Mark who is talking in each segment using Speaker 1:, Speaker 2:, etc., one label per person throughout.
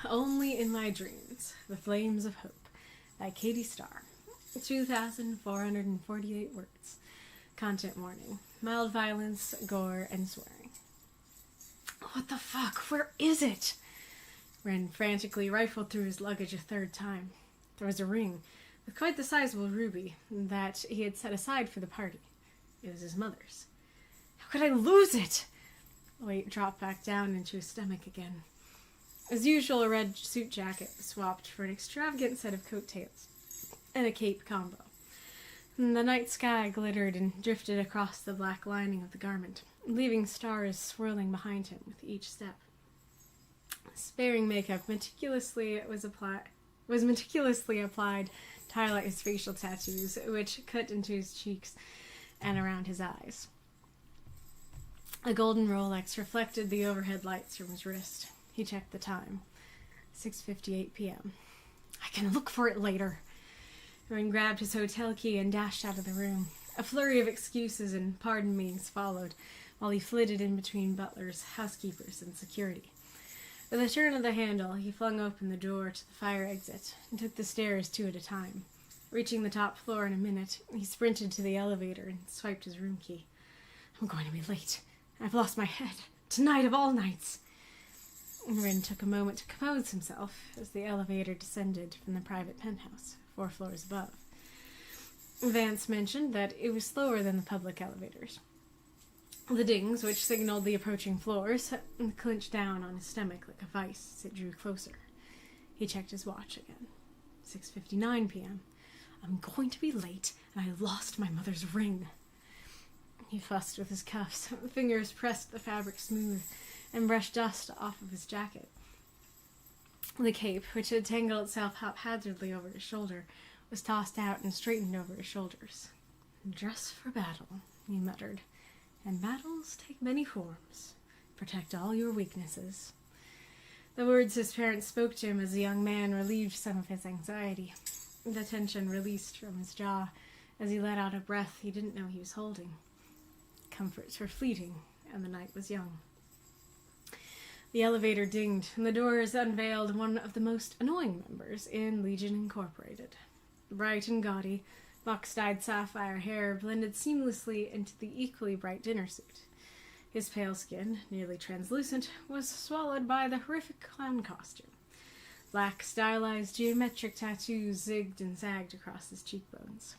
Speaker 1: Only in My Dreams, The Flames of Hope, by Katie Starr. 2,448 words. Content warning. Mild violence, gore, and swearing. What the fuck? Where is it? Ren frantically rifled through his luggage a third time. There was a ring, with quite the sizable ruby, that he had set aside for the party. It was his mother's. How could I lose it? Weight dropped back down into his stomach again. As usual, a red suit jacket was swapped for an extravagant set of coattails and a cape combo. And the night sky glittered and drifted across the black lining of the garment, leaving stars swirling behind him with each step. Sparing makeup was meticulously applied to highlight his facial tattoos, which cut into his cheeks and around his eyes. A golden Rolex reflected the overhead lights from his wrist. He checked the time. 6:58 p.m. I can look for it later. Ren grabbed his hotel key and dashed out of the room. A flurry of excuses and pardon me's followed, while he flitted in between butlers, housekeepers, and security. With a turn of the handle, he flung open the door to the fire exit and took the stairs two at a time. Reaching the top floor in a minute, he sprinted to the elevator and swiped his room key. I'm going to be late. I've lost my head. Tonight of all nights. Ren took a moment to compose himself as the elevator descended from the private penthouse, 4 floors above. Vance mentioned that it was slower than the public elevators. The dings, which signaled the approaching floors, clenched down on his stomach like a vice as it drew closer. He checked his watch again. 6:59 p.m. I'm going to be late, and I lost my mother's ring. He fussed with his cuffs, fingers pressed the fabric smooth, and brushed dust off of his jacket. The cape, which had tangled itself haphazardly over his shoulder, was tossed out and straightened over his shoulders. Dress for battle, he muttered. And battles take many forms. Protect all your weaknesses. The words his parents spoke to him as the young man relieved some of his anxiety. The tension released from his jaw as he let out a breath he didn't know he was holding. Comforts were fleeting, and the night was young. The elevator dinged, and the doors unveiled one of the most annoying members in Legion Incorporated. Bright and gaudy, box-dyed sapphire hair blended seamlessly into the equally bright dinner suit. His pale skin, nearly translucent, was swallowed by the horrific clown costume. Black, stylized, geometric tattoos zigged and zagged across his cheekbones.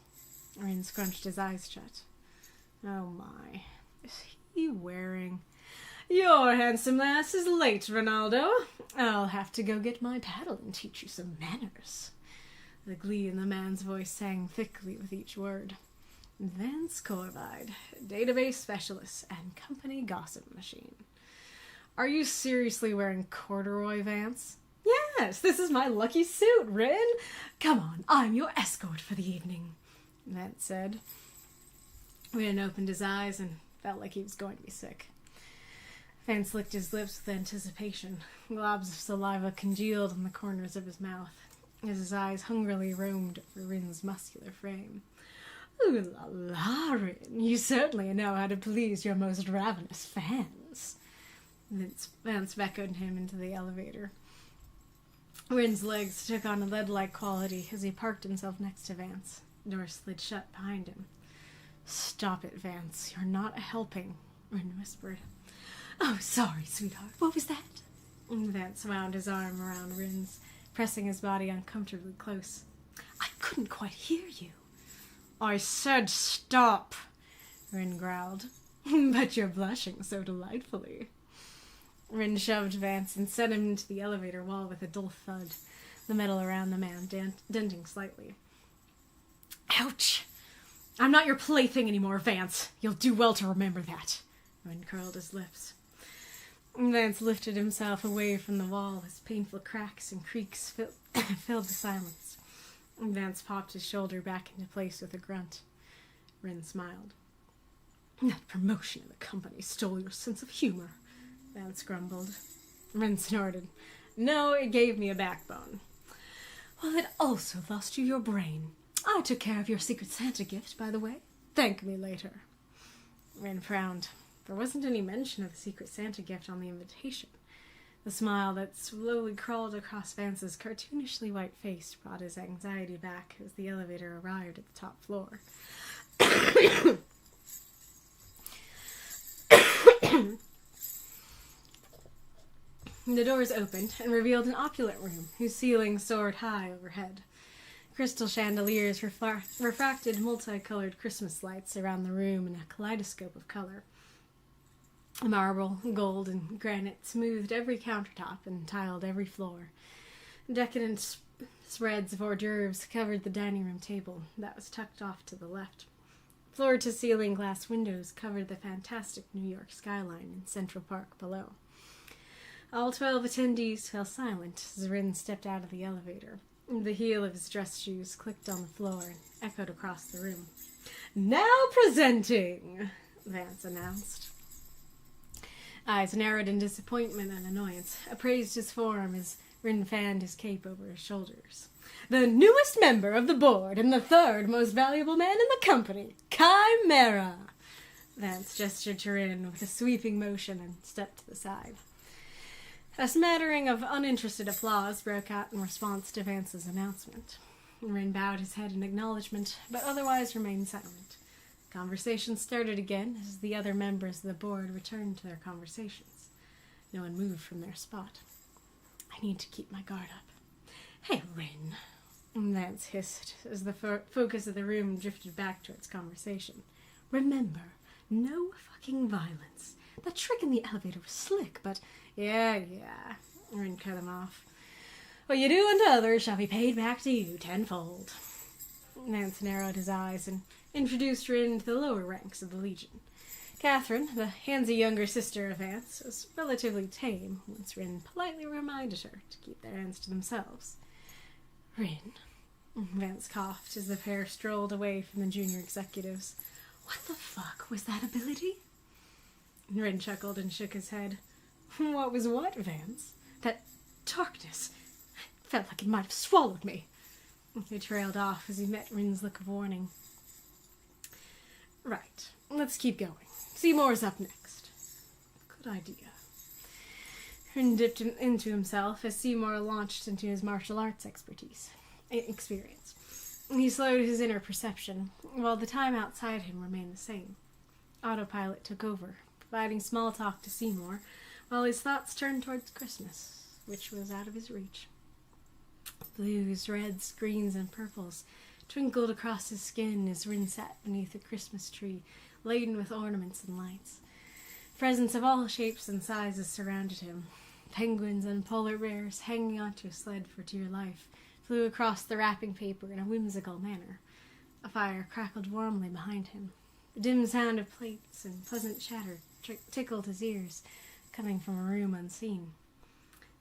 Speaker 1: Ren scrunched his eyes shut. Oh my, is he wearing... Your handsome lass is late, Ronaldo. I'll have to go get my paddle and teach you some manners. The glee in the man's voice sang thickly with each word. Vance Corvide, database specialist and company gossip machine. Are you seriously wearing corduroy, Vance? Yes, this is my lucky suit, Ren. Come on, I'm your escort for the evening, Vance said. Ren opened his eyes and felt like he was going to be sick. Vance licked his lips with anticipation. Globs of saliva congealed in the corners of his mouth, as his eyes hungrily roamed over Rin's muscular frame. Ooh la la, Rin, you certainly know how to please your most ravenous fans. Vance beckoned him into the elevator. Rin's legs took on a lead-like quality as he parked himself next to Vance. The door slid shut behind him. Stop it, Vance. You're not helping, Rin whispered. Oh, sorry, sweetheart. What was that? Vance wound his arm around Rin's, pressing his body uncomfortably close. I couldn't quite hear you. I said stop, Rin growled. But you're blushing so delightfully. Rin shoved Vance and set him into the elevator wall with a dull thud, the metal around the man denting slightly. Ouch! I'm not your plaything anymore, Vance. You'll do well to remember that. Rin curled his lips. Vance lifted himself away from the wall as painful cracks and creaks filled the silence. Vance popped his shoulder back into place with a grunt. Rin smiled. That promotion in the company stole your sense of humor, Vance grumbled. Rin snorted. No, it gave me a backbone. Well, it also lost you your brain. I took care of your Secret Santa gift, by the way. Thank me later. Rin frowned. There wasn't any mention of the Secret Santa gift on the invitation. The smile that slowly crawled across Vance's cartoonishly white face brought his anxiety back as the elevator arrived at the top floor. The doors opened and revealed an opulent room whose ceiling soared high overhead. Crystal chandeliers refracted multicolored Christmas lights around the room in a kaleidoscope of color. Marble, gold, and granite smoothed every countertop and tiled every floor. Decadent spreads of hors d'oeuvres covered the dining room table that was tucked off to the left. Floor-to-ceiling glass windows covered the fantastic New York skyline in Central Park below. All 12 attendees fell silent as Rin stepped out of the elevator. The heel of his dress shoes clicked on the floor and echoed across the room. "Now presenting," Vance announced. Eyes narrowed in disappointment and annoyance appraised his form as Rin fanned his cape over his shoulders. "The newest member of the board and the third most valuable man in the company, Chimera." Vance gestured to Rin with a sweeping motion and stepped to the side. A smattering of uninterested applause broke out in response to Vance's announcement. Rin bowed his head in acknowledgement, but otherwise remained silent. Conversation started again as the other members of the board returned to their conversations. No one moved from their spot. "I need to keep my guard up." "Hey, Rin," Vance hissed as the focus of the room drifted back to its conversation. "Remember, no fucking violence. That trick in the elevator was slick, but..." Yeah, Rin cut him off. "What you do unto others shall be paid back to you tenfold." Vance narrowed his eyes and introduced Rin to the lower ranks of the Legion. Catherine, the handsy younger sister of Vance, was relatively tame once Rin politely reminded her to keep their hands to themselves. "Rin," Vance coughed as the pair strolled away from the junior executives. "What the fuck was that ability?" Rin chuckled and shook his head. "What was what, Vance?" "That darkness. It felt like it might have swallowed me." He trailed off as he met Rin's look of warning. "Right, let's keep going. Seymour's up next." "Good idea." Rin dipped into himself as Seymour launched into his martial arts experience. He slowed his inner perception, while the time outside him remained the same. Autopilot took over, providing small talk to Seymour, while his thoughts turned towards Christmas, which was out of his reach. Blues, reds, greens, and purples twinkled across his skin as Rin sat beneath a Christmas tree laden with ornaments and lights. Presents of all shapes and sizes surrounded him. Penguins and polar bears, hanging onto a sled for dear life, flew across the wrapping paper in a whimsical manner. A fire crackled warmly behind him. The dim sound of plates and pleasant chatter tickled his ears, coming from a room unseen.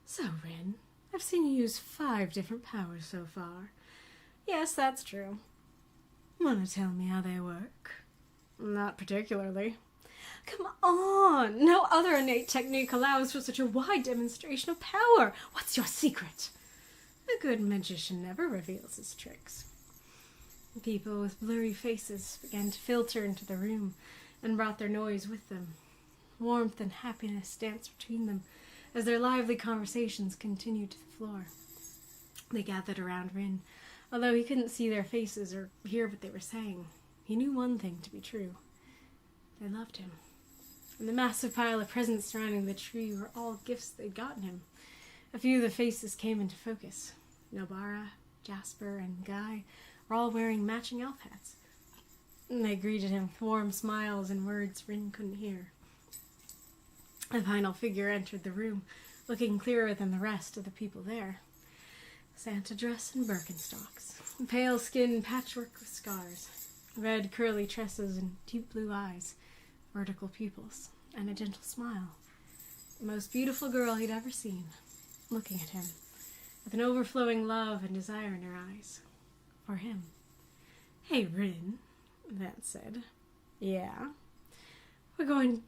Speaker 1: "So, Rin, I've seen you use 5 different powers so far." "Yes, that's true." "Want to tell me how they work?" "Not particularly." "Come on! No other innate technique allows for such a wide demonstration of power. What's your secret?" "A good magician never reveals his tricks." People with blurry faces began to filter into the room and brought their noise with them. Warmth and happiness danced between them as their lively conversations continued to the floor. They gathered around Rin. Although he couldn't see their faces or hear what they were saying, he knew one thing to be true. They loved him. And the massive pile of presents surrounding the tree were all gifts they'd gotten him. A few of the faces came into focus. Nobara, Jasper, and Guy were all wearing matching elf hats. And they greeted him with warm smiles and words Rin couldn't hear. A final figure entered the room, looking clearer than the rest of the people there. Santa dress and Birkenstocks, pale skin patchwork with scars, red curly tresses and deep blue eyes, vertical pupils, and a gentle smile. The most beautiful girl he'd ever seen, looking at him, with an overflowing love and desire in her eyes. For him. "Hey, Rin," Vance said. "Yeah?" We're going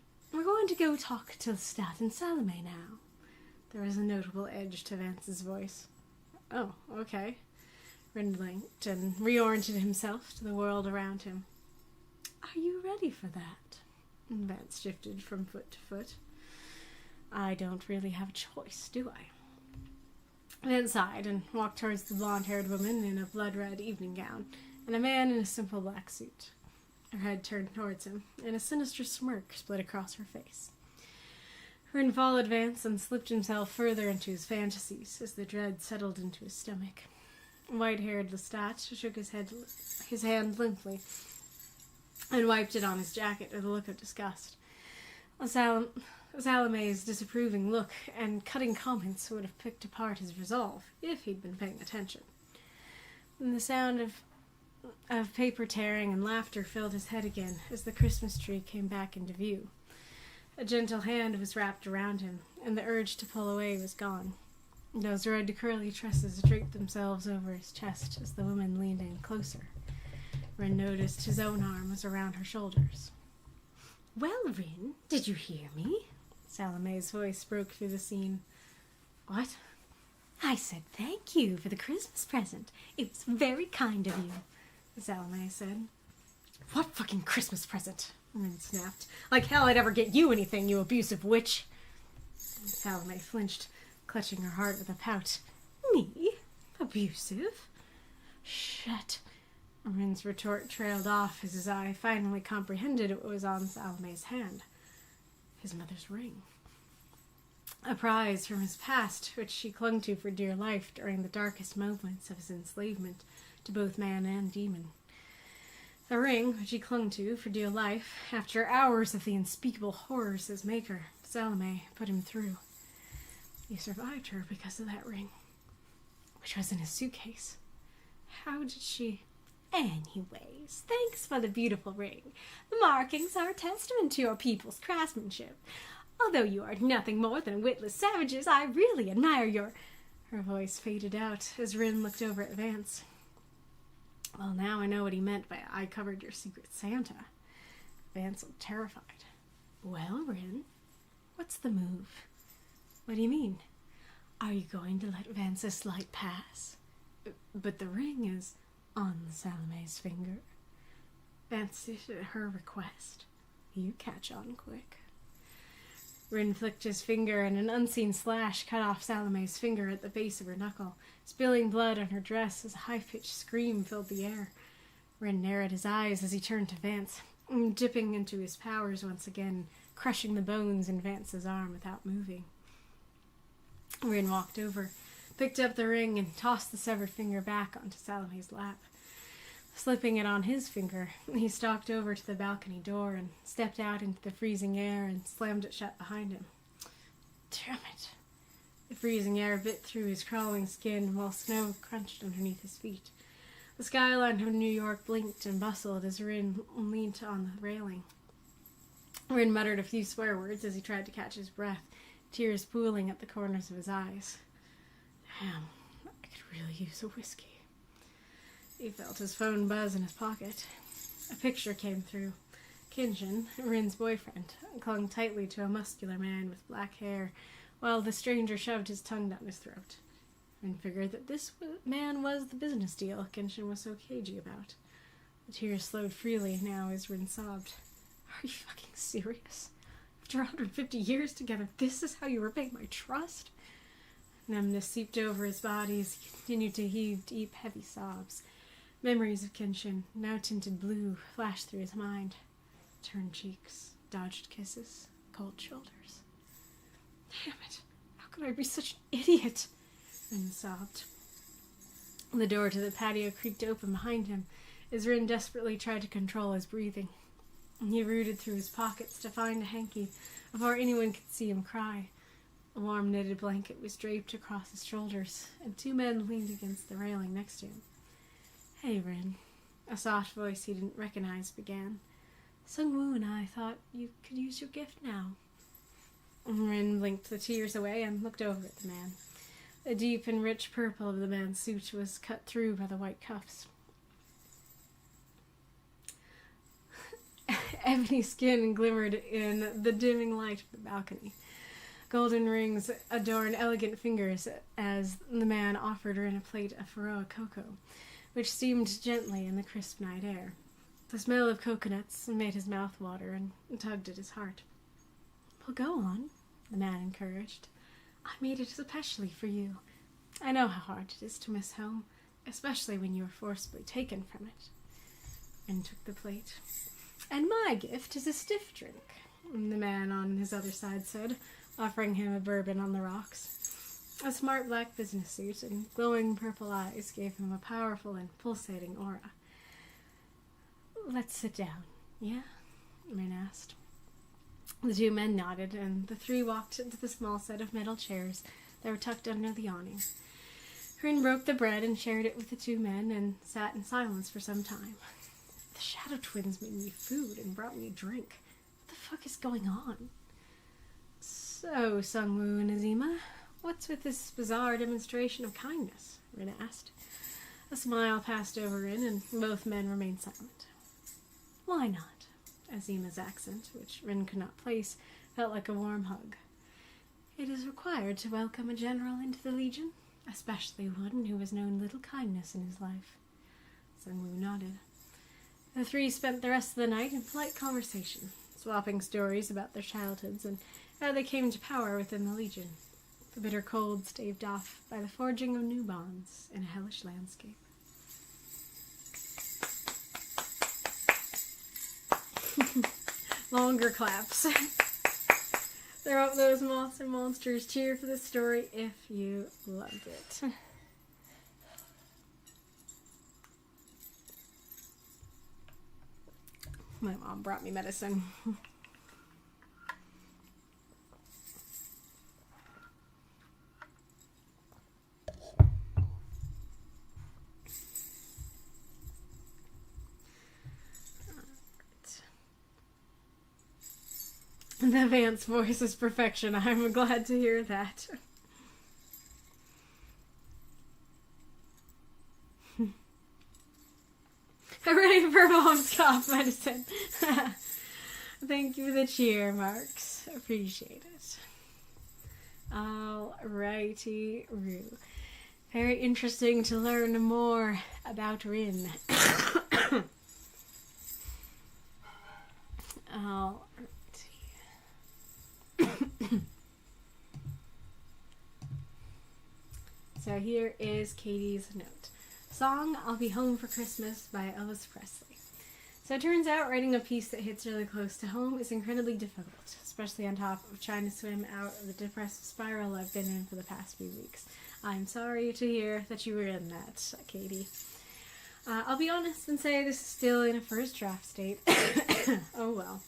Speaker 1: to go talk to Lestat and Salome now." There was a notable edge to Vance's voice. "Oh, okay." Rin blinked and reoriented himself to the world around him. "Are you ready for that?" Vance shifted from foot to foot. I don't really have a choice, do I? Vance sighed and walked towards the blonde-haired woman in a blood-red evening gown, and a man in a simple black suit. Her head turned towards him, and a sinister smirk split across her face. Rin followed Vance and slipped himself further into his fantasies as the dread settled into his stomach. White-haired Lestat shook his hand limply and wiped it on his jacket with a look of disgust. Salome's disapproving look and cutting comments would have picked apart his resolve if he'd been paying attention. And the sound of paper tearing and laughter filled his head again as the Christmas tree came back into view. A gentle hand was wrapped around him, and the urge to pull away was gone. Those red curly tresses draped themselves over his chest as the woman leaned in closer. Rin noticed his own arm was around her shoulders. "Well, Rin, did you hear me?" Salome's voice broke through the scene. "What?" "I said thank you for the Christmas present. It was very kind of you," Salome said. "What fucking Christmas present?" Rin snapped. "Like hell I'd ever get you anything, you abusive witch." Salome flinched, clutching her heart with a pout. "Me? Abusive?" "Shit." Rin's retort trailed off as his eye finally comprehended what was on Salome's hand. His mother's ring. A prize from his past, which she clung to for dear life during the darkest moments of his enslavement to both man and demon. The ring, which he clung to for dear life, after hours of the unspeakable horrors his maker, Salome, put him through. He survived her because of that ring, which was in his suitcase. How did she... "Anyways, thanks for the beautiful ring. The markings are a testament to your people's craftsmanship. Although you are nothing more than witless savages, I really admire your..." Her voice faded out as Rin looked over at Vance. "Well, now I know what he meant by I covered your secret Santa." Vance looked terrified. "Well, Rin, what's the move?" "What do you mean?" "Are you going to let Vance's slight pass?" "But the ring is on Salome's finger." Vance at her request. "You catch on quick." Rin flicked his finger, and an unseen slash cut off Salome's finger at the base of her knuckle, spilling blood on her dress as a high-pitched scream filled the air. Rin narrowed his eyes as he turned to Vance, dipping into his powers once again, crushing the bones in Vance's arm without moving. Rin walked over, picked up the ring, and tossed the severed finger back onto Salome's lap. Slipping it on his finger, he stalked over to the balcony door and stepped out into the freezing air and slammed it shut behind him. Damn it. The freezing air bit through his crawling skin while snow crunched underneath his feet. The skyline of New York blinked and bustled as Rin leaned on the railing. Rin muttered a few swear words as he tried to catch his breath, tears pooling at the corners of his eyes. Damn, I could really use a whiskey. He felt his phone buzz in his pocket. A picture came through. Kenshin, Rin's boyfriend, clung tightly to a muscular man with black hair, while the stranger shoved his tongue down his throat. Rin figured that this man was the business deal Kenshin was so cagey about. The tears flowed freely now as Rin sobbed. Are you fucking serious? After 150 years together, this is how you repay my trust? Numbness seeped over his body as he continued to heave deep, heavy sobs. Memories of Kenshin, now tinted blue, flashed through his mind. Turned cheeks, dodged kisses, cold shoulders. Damn it, how could I be such an idiot? Rin sobbed. The door to the patio creaked open behind him as Rin desperately tried to control his breathing. He rooted through his pockets to find a hanky before anyone could see him cry. A warm knitted blanket was draped across his shoulders, and two men leaned against the railing next to him. Hey, Rin, a soft voice he didn't recognize began. Sungwoo and I thought you could use your gift now. Rin blinked the tears away and looked over at the man. The deep and rich purple of the man's suit was cut through by the white cuffs. Ebony skin glimmered in the dimming light of the balcony. Golden rings adorned elegant fingers as the man offered Rin a plate of Faroa cocoa, which steamed gently in the crisp night air. The smell of coconuts made his mouth water and tugged at his heart. Well, go on, the man encouraged. I made it especially for you. I know how hard it is to miss home, especially when you were forcibly taken from it. And took the plate. And my gift is a stiff drink, the man on his other side said, offering him a bourbon on the rocks. A smart black business suit and glowing purple eyes gave him a powerful and pulsating aura. Let's sit down, yeah? Rin asked. The two men nodded, and the three walked into the small set of metal chairs that were tucked under the awning. Rin broke the bread and shared it with the two men and sat in silence for some time. The Shadow Twins made me food and brought me a drink. What the fuck is going on? So, Sungwoo and Azima, what's with this bizarre demonstration of kindness? Rin asked. A smile passed over Rin, and both men remained silent. Why not? Azima's accent, which Rin could not place, felt like a warm hug. It is required to welcome a general into the Legion, especially one who has known little kindness in his life. Sungwoo nodded. The three spent the rest of the night in polite conversation, swapping stories about their childhoods and how they came to power within the Legion, the bitter cold staved off by the forging of new bonds in a hellish landscape. Longer claps. Throw up those moths and monsters. Cheer for this story if you loved it. My mom brought me medicine. The Vance voice is perfection. I'm glad to hear that. Hooray for mom's cough medicine. Thank you for the cheer, Marks. Appreciate it. Alrighty, Rue. Very interesting to learn more about Rin. So here is Katie's note. Song, I'll Be Home for Christmas by Elvis Presley. So it turns out writing a piece that hits really close to home is incredibly difficult, especially on top of trying to swim out of the depressive spiral I've been in for the past few weeks. I'm sorry to hear that you were in that, Katie. I'll be honest and say this is still in a first draft state. Oh well.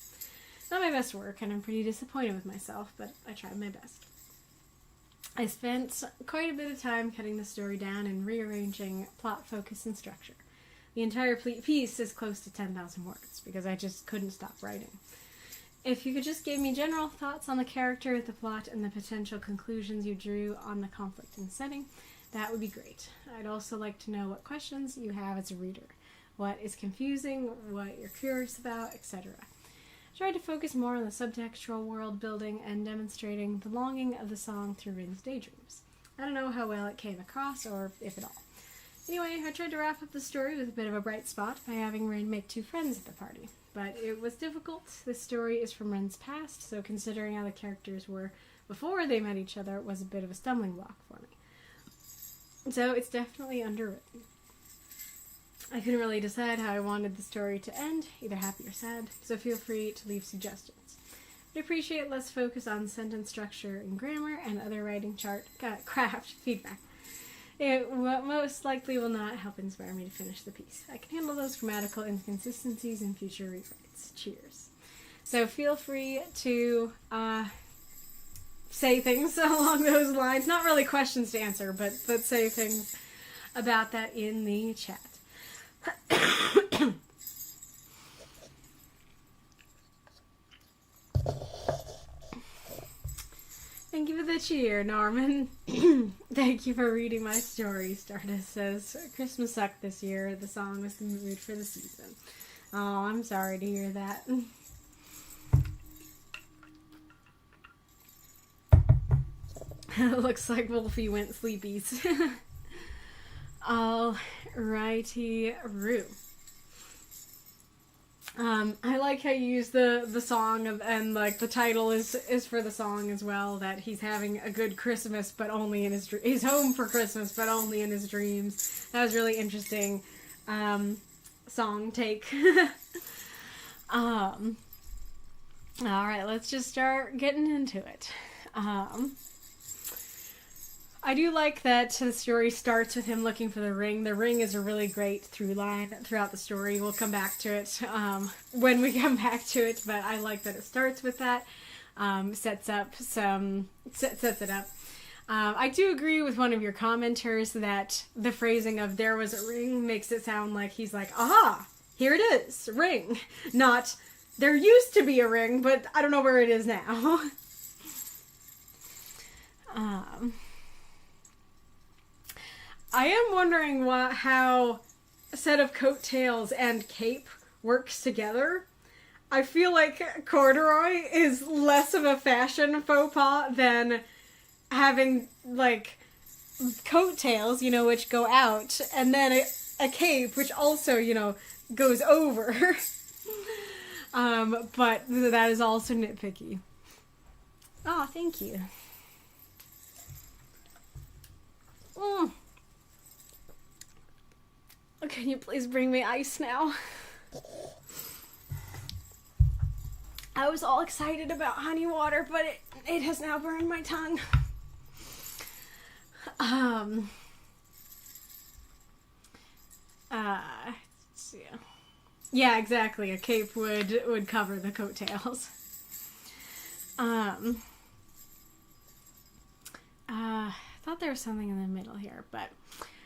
Speaker 1: Not my best work, and I'm pretty disappointed with myself, but I tried my best. I spent quite a bit of time cutting the story down and rearranging plot, focus, and structure. The entire piece is close to 10,000 words, because I just couldn't stop writing. If you could just give me general thoughts on the character, the plot, and the potential conclusions you drew on the conflict and setting, that would be great. I'd also like to know what questions you have as a reader, what is confusing, what you're curious about, etc. Tried to focus more on the subtextual world building and demonstrating the longing of the song through Rin's daydreams. I don't know how well it came across, or if at all. Anyway, I tried to wrap up the story with a bit of a bright spot by having Rin make two friends at the party. But it was difficult. This story is from Rin's past, so considering how the characters were before they met each other was a bit of a stumbling block for me. So it's definitely underwritten. I couldn't really decide how I wanted the story to end, either happy or sad, so feel free to leave suggestions. I'd appreciate less focus on sentence structure and grammar and other writing craft feedback. It most likely will not help inspire me to finish the piece. I can handle those grammatical inconsistencies in future rewrites. Cheers. So feel free to say things along those lines. Not really questions to answer, but say things about that in the chat. Thank you for the cheer, Norman. Thank you for reading my story, Stardust says. Christmas sucked this year. The song was the mood for the season. Oh, I'm sorry to hear that. Looks like Wolfie went sleepies. Alrighty, Rue. I like how you use the song and like the title is for the song as well, that he's having a good Christmas but only in he's home for Christmas but only in his dreams. That was really interesting song take. All right, let's just start getting into it. I do like that the story starts with him looking for the ring. The ring is a really great through line throughout the story. We'll come back to it when we come back to it, but I like that it starts with that. Sets it up. I do agree with one of your commenters that the phrasing of "there was a ring" makes it sound like he's like, aha, here it is, ring. Not, there used to be a ring, but I don't know where it is now. I am wondering how a set of coattails and cape works together. I feel like corduroy is less of a fashion faux pas than having, like, coattails, you know, which go out, and then a cape, which also, you know, goes over. But that is also nitpicky. Oh, thank you. Can you please bring me ice now? I was all excited about honey water, but it has now burned my tongue. Yeah, exactly. A cape would cover the coattails. I thought there was something in the middle here, but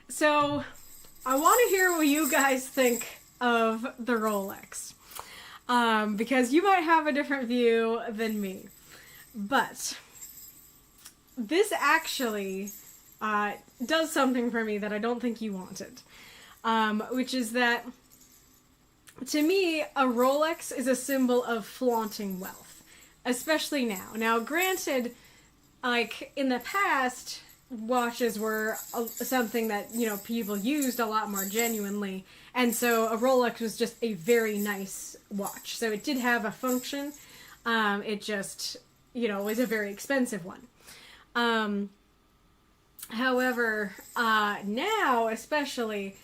Speaker 1: so I want to hear what you guys think of the Rolex, because you might have a different view than me, but this actually does something for me that I don't think you wanted, which is that, to me, a Rolex is a symbol of flaunting wealth, especially now. Now, granted, like, in the past, watches were something that, you know, people used a lot more genuinely, and so a Rolex was just a very nice watch. So it did have a function, it just, you know, was a very expensive one. However, now, especially,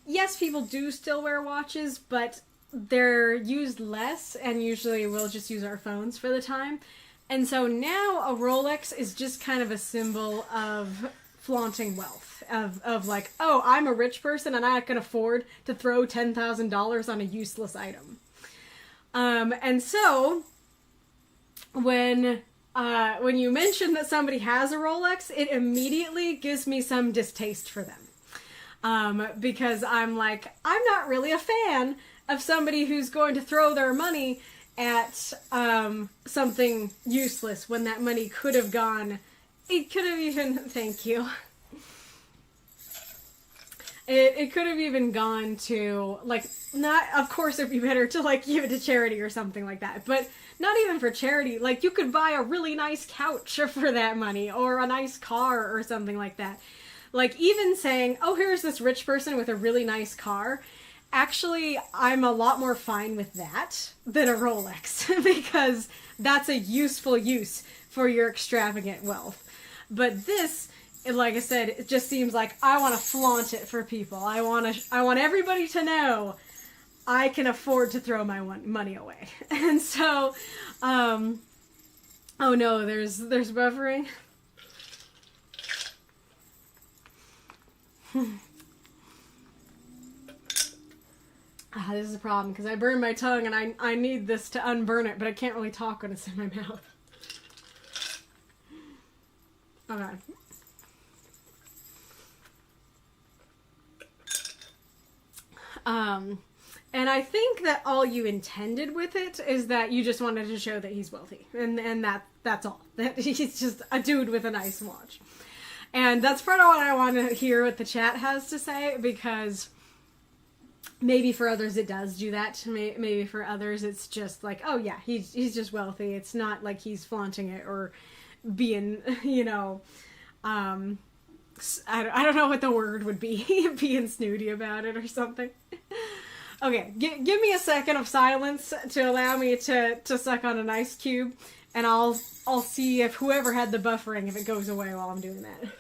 Speaker 1: yes, people do still wear watches, but they're used less, and usually we'll just use our phones for the time. And so now a Rolex is just kind of a symbol of flaunting wealth. Of like, oh, I'm a rich person and I can afford to throw $10,000 on a useless item. And so when you mention that somebody has a Rolex, it immediately gives me some distaste for them. Because I'm like, I'm not really a fan of somebody who's going to throw their money at something useless when that money could have gone. It could have even, thank you. It could have even gone to, like, not, of course it'd be better to, like, give it to charity or something like that, but not even for charity. Like, you could buy a really nice couch for that money, or a nice car or something like that. Like, even saying, oh, here's this rich person with a really nice car, actually, I'm a lot more fine with that than a Rolex, because that's a useful use for your extravagant wealth. But this, like I said, it just seems like I want to flaunt it for people. I want everybody to know I can afford to throw my money away. And so, oh no, there's buffering. This is a problem, because I burned my tongue and I need this to unburn it, but I can't really talk when it's in my mouth. Okay. And I think that all you intended with it is that you just wanted to show that he's wealthy. And that's all. That he's just a dude with a nice watch. And that's part of what I want to hear what the chat has to say, because maybe for others it does do that. Maybe for others it's just like, oh yeah, he's just wealthy. It's not like he's flaunting it or being, you know, I don't know what the word would be, being snooty about it or something. Okay, give me a second of silence to allow me to suck on an ice cube, and I'll see if whoever had the buffering, if it goes away while I'm doing that.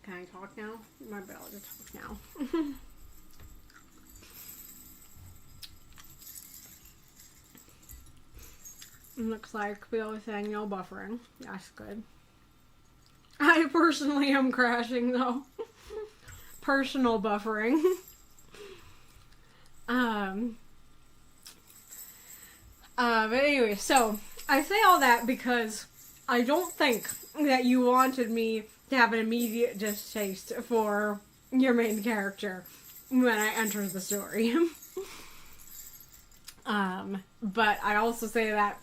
Speaker 1: Can I talk now? My ability to talk now. Looks like we always saying no buffering. That's good. I personally am crashing though. Personal buffering. But anyway, so I say all that because I don't think that you wanted me to have an immediate distaste for your main character when I enter the story. But I also say that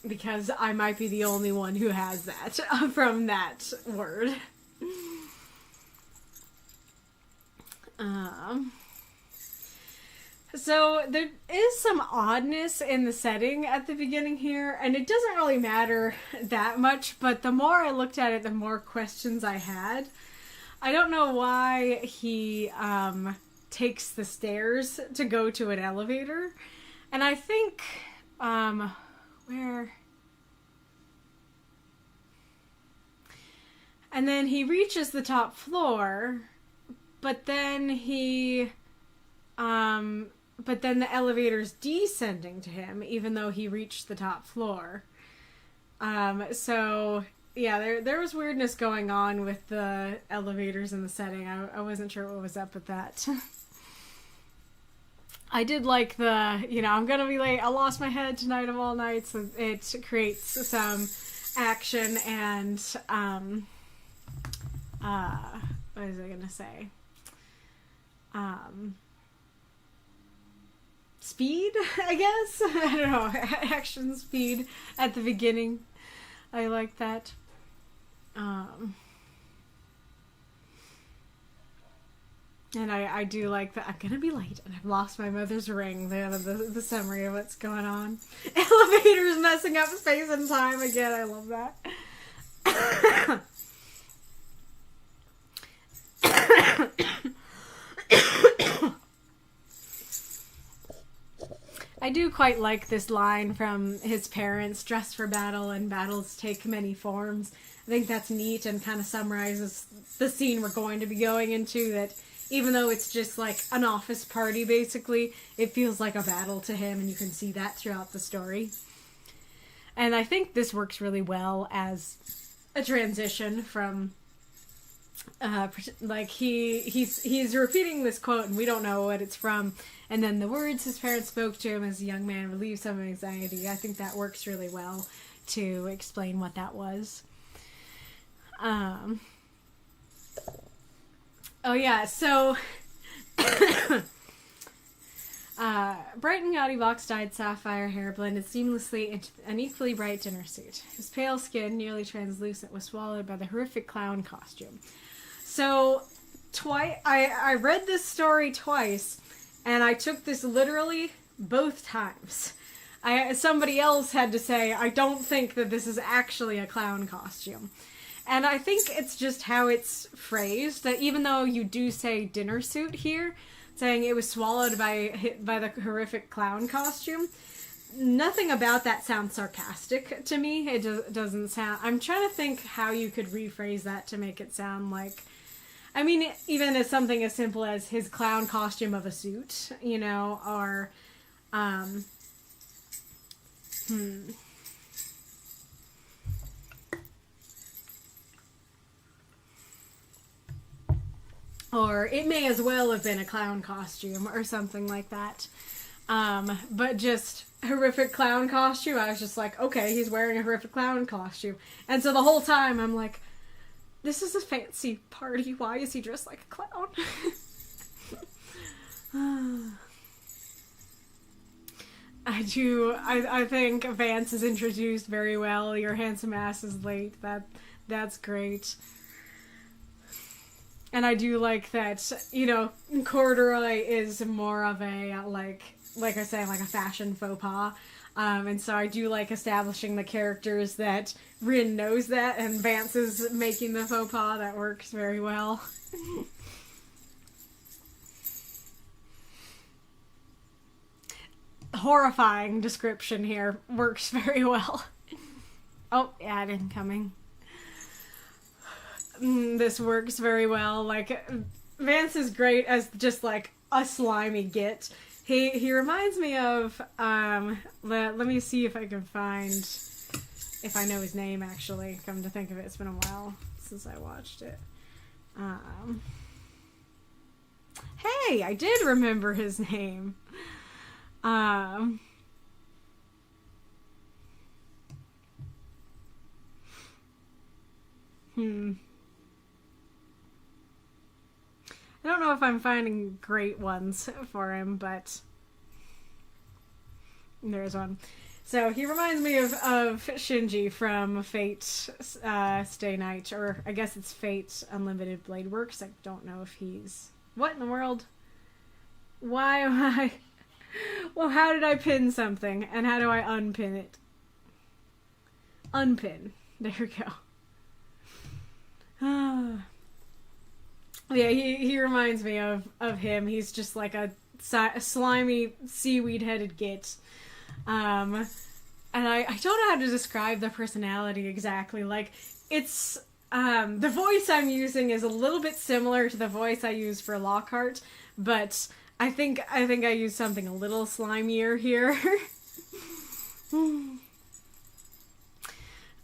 Speaker 1: because I might be the only one who has that from that word. So there is some oddness in the setting at the beginning here, and it doesn't really matter that much, but the more I looked at it, the more questions I had. I don't know why he takes the stairs to go to an elevator, and I think where... And then he reaches the top floor, but then but then the elevator's descending to him, even though he reached the top floor. So, yeah, there was weirdness going on with the elevators in the setting. I wasn't sure what was up with that. I did like the, I'm gonna be late, I lost my head tonight of all nights. So it creates some action and, what was I gonna say? Speed, I guess? I don't know. Action speed at the beginning. I like that. And I do like that. I'm gonna be late and I've lost my mother's ring. The summary of what's going on. Elevators messing up space and time again. I love that. I do quite like this line from his parents, dress for battle and battles take many forms. I think that's neat and kind of summarizes the scene we're going to be going into, that even though it's just like an office party basically, it feels like a battle to him, and you can see that throughout the story. And I think this works really well as a transition from like he's repeating this quote and we don't know what it's from, and then the words his parents spoke to him as a young man relieve some anxiety. I think that works really well to explain what that was. Oh yeah, so bright and gaudy box-dyed sapphire hair blended seamlessly into an equally bright dinner suit. His pale skin, nearly translucent, was swallowed by the horrific clown costume. So, I read this story twice, and I took this literally both times. Somebody else had to say, I don't think that this is actually a clown costume. And I think it's just how it's phrased, that even though you do say dinner suit here, saying it was swallowed by the horrific clown costume, nothing about that sounds sarcastic to me. It doesn't sound... I'm trying to think how you could rephrase that to make it sound like... I mean, even as something as simple as his clown costume of a suit, you know, or, Or it may as well have been a clown costume or something like that. But just horrific clown costume, I was just like, okay, he's wearing a horrific clown costume. And so the whole time I'm like, this is a fancy party. Why is he dressed like a clown? I think Vance is introduced very well. Your handsome ass is late. That's great. And I do like that, you know, corduroy is more of a, like I say, like a fashion faux pas. And so I do like establishing the characters that Rin knows that, and Vance is making the faux pas. That works very well. Horrifying description here. Works very well. Oh, ad incoming. This works very well. Like, Vance is great as just like a slimy git. He reminds me of let me see if I can find, if I know his name, actually. Come to think of it, it's been a while since I watched it. Hey, I did remember his name. I don't know if I'm finding great ones for him, but there's one. So he reminds me of Shinji from Fate Stay Night, or I guess it's Fate Unlimited Blade Works. I don't know if he's... What in the world? Why am I... Well, how did I pin something? And how do I unpin it? Unpin. There we go. Yeah, he reminds me of him. He's just like a slimy, seaweed-headed git. And I don't know how to describe the personality exactly. Like, it's... the voice I'm using is a little bit similar to the voice I use for Lockhart, but... I think I use something a little slimier here.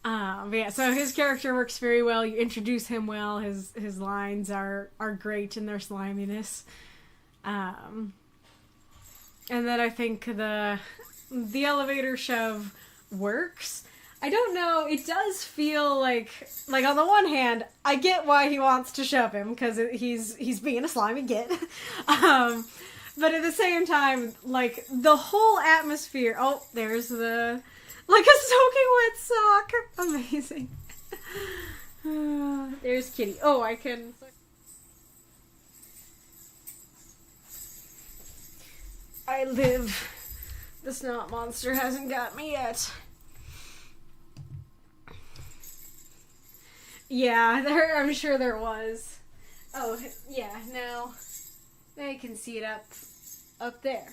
Speaker 1: But yeah, so his character works very well. You introduce him well. His lines are great in their sliminess. And then I think the elevator shove works. I don't know, it does feel like on the one hand, I get why he wants to shove him, because he's being a slimy git. But at the same time, like, the whole atmosphere, oh, there's the, like a soaking wet sock. Amazing. There's Kitty. Oh, I can... I live. The snot monster hasn't got me yet. Yeah, I'm sure there was. Oh, yeah, now I can see it up there.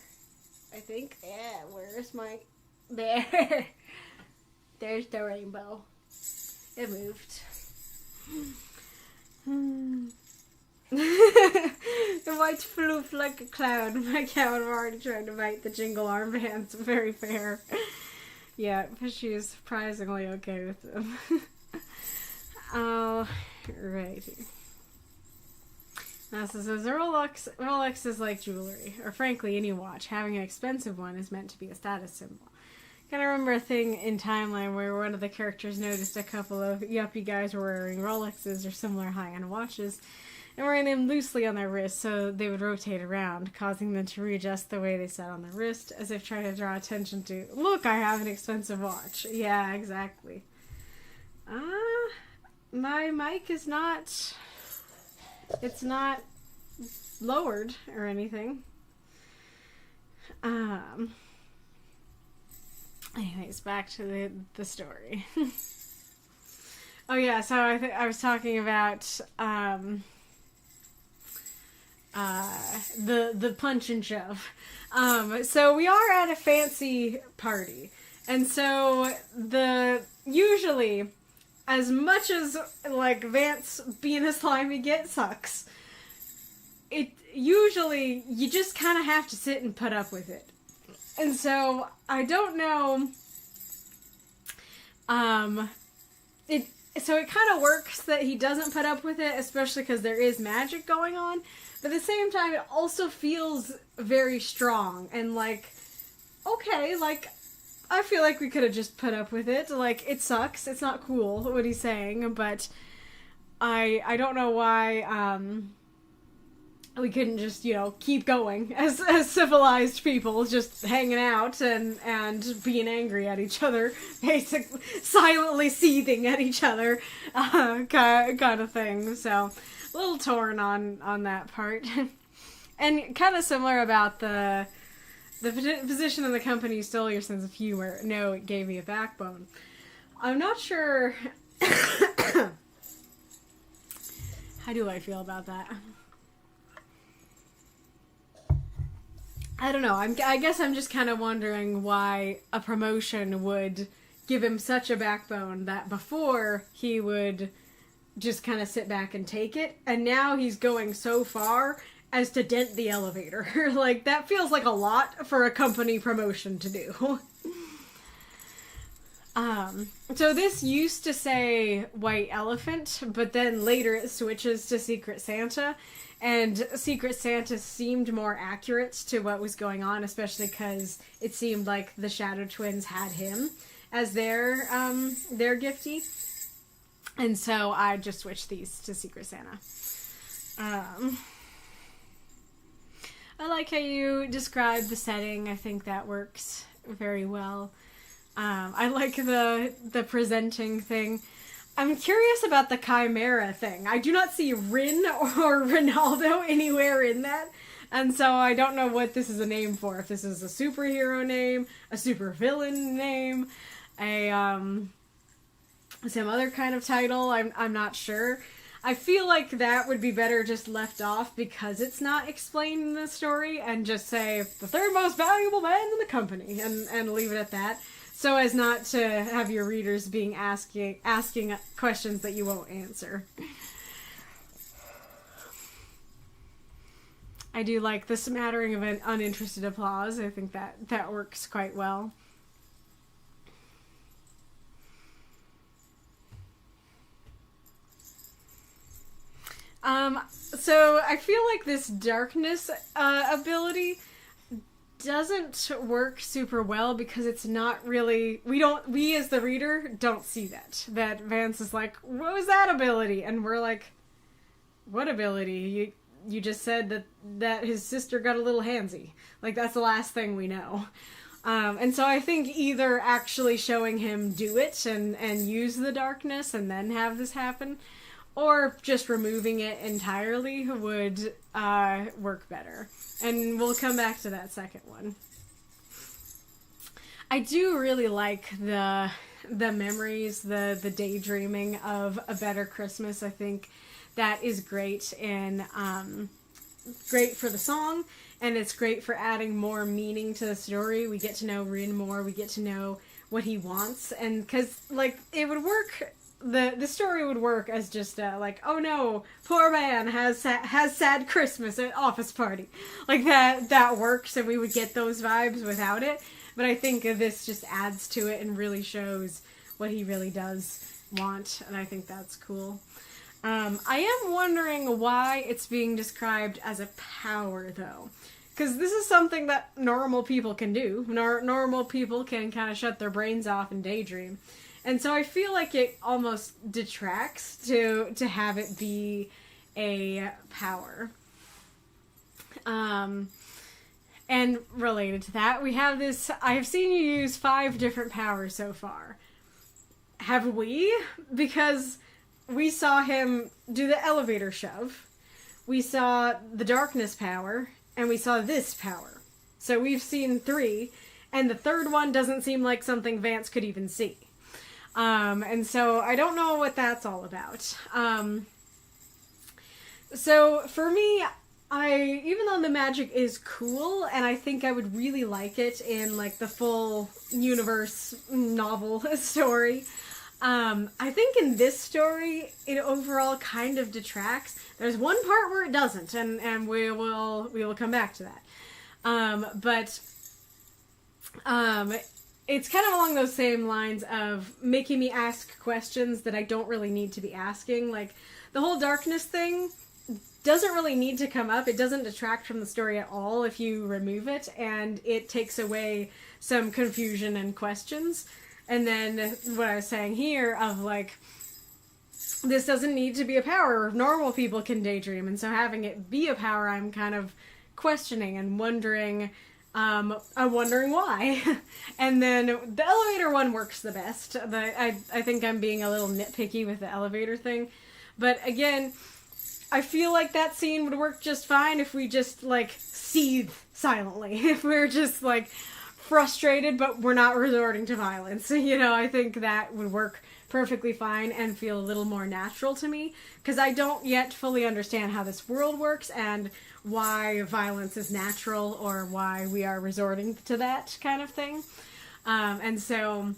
Speaker 1: I think. Yeah, where's my... There. There's the rainbow. It moved. The white floof like a cloud. My cow and already trying to bite the jingle armbands. Very fair. Yeah, but she is surprisingly okay with them. Oh, right. Now, so says Rolex is like jewelry, or frankly, any watch. Having an expensive one is meant to be a status symbol. Kind of remember a thing in Timeline where one of the characters noticed a couple of yuppie guys were wearing Rolexes or similar high-end watches, and wearing them loosely on their wrists so they would rotate around, causing them to readjust the way they sat on the wrist, as if trying to draw attention to, look, I have an expensive watch. Yeah, exactly. My mic is not... It's not lowered or anything. Anyways, back to the story. Oh yeah, so I was talking about the punch and shove. So we are at a fancy party, and so usually as much as, like, Vance being a slimy git sucks, it usually, you just kind of have to sit and put up with it. And so, I don't know, so it kind of works that he doesn't put up with it, especially because there is magic going on, but at the same time, it also feels very strong, and, like, okay, like, I feel like we could have just put up with it. Like, it sucks. It's not cool what he's saying, but I don't know why we couldn't just, you know, keep going as civilized people, just hanging out and being angry at each other, basically silently seething at each other, kind of thing. So, a little torn on that part. And kind of similar about the position in the company stole your sense of humor. No, it gave me a backbone. I'm not sure... How do I feel about that? I don't know. I guess I'm just kind of wondering why a promotion would give him such a backbone that before he would just kind of sit back and take it, and now he's going so far as to dent the elevator. Like, that feels like a lot for a company promotion to do. So this used to say White Elephant, but then later it switches to Secret Santa, and Secret Santa seemed more accurate to what was going on, especially because it seemed like the Shadow Twins had him as their giftee. And so I just switched these to Secret Santa. I like how you describe the setting. I think that works very well. I like the presenting thing. I'm curious about the Chimera thing. I do not see Rin or Ronaldo anywhere in that. And so I don't know what this is a name for. If this is a superhero name, a supervillain name, some other kind of title. I'm not sure. I feel like that would be better just left off because it's not explained in the story, and just say the third most valuable man in the company and leave it at that, so as not to have your readers being asking questions that you won't answer. I do like the smattering of an uninterested applause. I think that works quite well. So I feel like this darkness ability doesn't work super well because it's not really, we as the reader don't see that Vance is like, what was that ability? And we're like, what ability? You just said that his sister got a little handsy. Like, that's the last thing we know. And so I think either actually showing him do it and use the darkness and then have this happen, or just removing it entirely would work better. And we'll come back to that second one. I do really like the memories, the daydreaming of a better Christmas. I think that is great great for the song, and it's great for adding more meaning to the story. We get to know Rin more. We get to know what he wants, and because like it would work. The story would work as just like, oh no, poor man has sad Christmas at office party. Like that works, and we would get those vibes without it. But I think this just adds to it and really shows what he really does want, and I think that's cool. I am wondering why it's being described as a power, though. Because this is something that normal people can do. Normal people can kind of shut their brains off and daydream. And so I feel like it almost detracts to have it be a power. And related to that, we have this, I have seen you use 5 different powers so far. Have we? Because we saw him do the elevator shove, we saw the darkness power, and we saw this power. So we've seen 3, and the third one doesn't seem like something Vance could even see. And so I don't know what that's all about. So for me, even though the magic is cool, and I think I would really like it in like the full universe novel story, I think in this story, it overall kind of detracts. There's one part where it doesn't, and we will come back to that. But it's kind of along those same lines of making me ask questions that I don't really need to be asking. Like, the whole darkness thing doesn't really need to come up. It doesn't detract from the story at all if you remove it, and it takes away some confusion and questions. And then what I was saying here of, like, this doesn't need to be a power. Normal people can daydream, and so having it be a power, I'm kind of questioning and wondering, I'm wondering why. And then the elevator one works the best. I think I'm being a little nitpicky with the elevator thing. But again, I feel like that scene would work just fine if we just, like, seethe silently. If we're just, like, frustrated, but we're not resorting to violence. You know, I think that would work perfectly fine and feel a little more natural to me, because I don't yet fully understand how this world works and why violence is natural or why we are resorting to that kind of thing. And so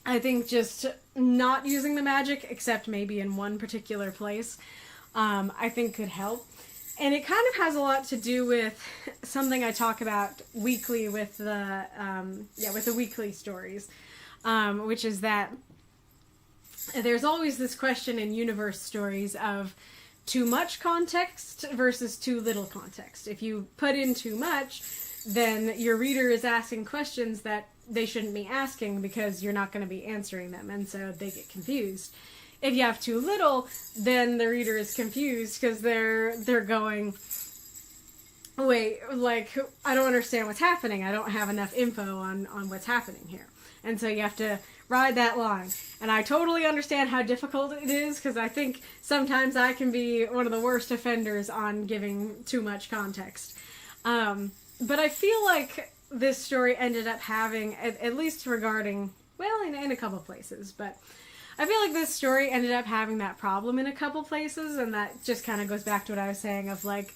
Speaker 1: I think just not using the magic, except maybe in one particular place, I think could help. And it kind of has a lot to do with something I talk about weekly with the weekly stories, which is that there's always this question in universe stories of too much context versus too little context. If you put in too much, then your reader is asking questions that they shouldn't be asking because you're not going to be answering them, and so they get confused. If you have too little, then the reader is confused because they're going, wait, like, I don't understand what's happening. I don't have enough info on what's happening here. And so you have to ride that line. And I totally understand how difficult it is, because I think sometimes I can be one of the worst offenders on giving too much context. But I feel like this story ended up having, at least regarding, well, in a couple places, but I feel like this story ended up having that problem in a couple places, and that just kind of goes back to what I was saying of, like,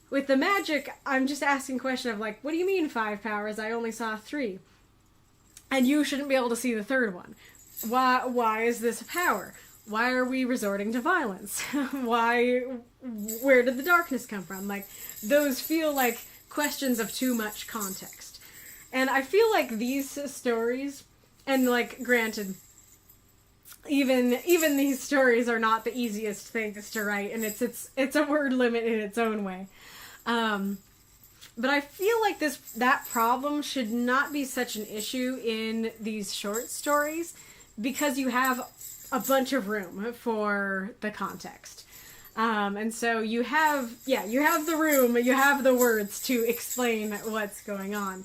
Speaker 1: with the magic, I'm just asking a question of, like, what do you mean 5 powers? I only saw 3. And you shouldn't be able to see the third one. Why is this a power? Why are we resorting to violence? Where did the darkness come from? Like, those feel like questions of too much context. And I feel like these stories, and, like, granted, even these stories are not the easiest things to write, and it's a word limit in its own way. But I feel like that problem should not be such an issue in these short stories, because you have a bunch of room for the context. And so you have the room, you have the words to explain what's going on.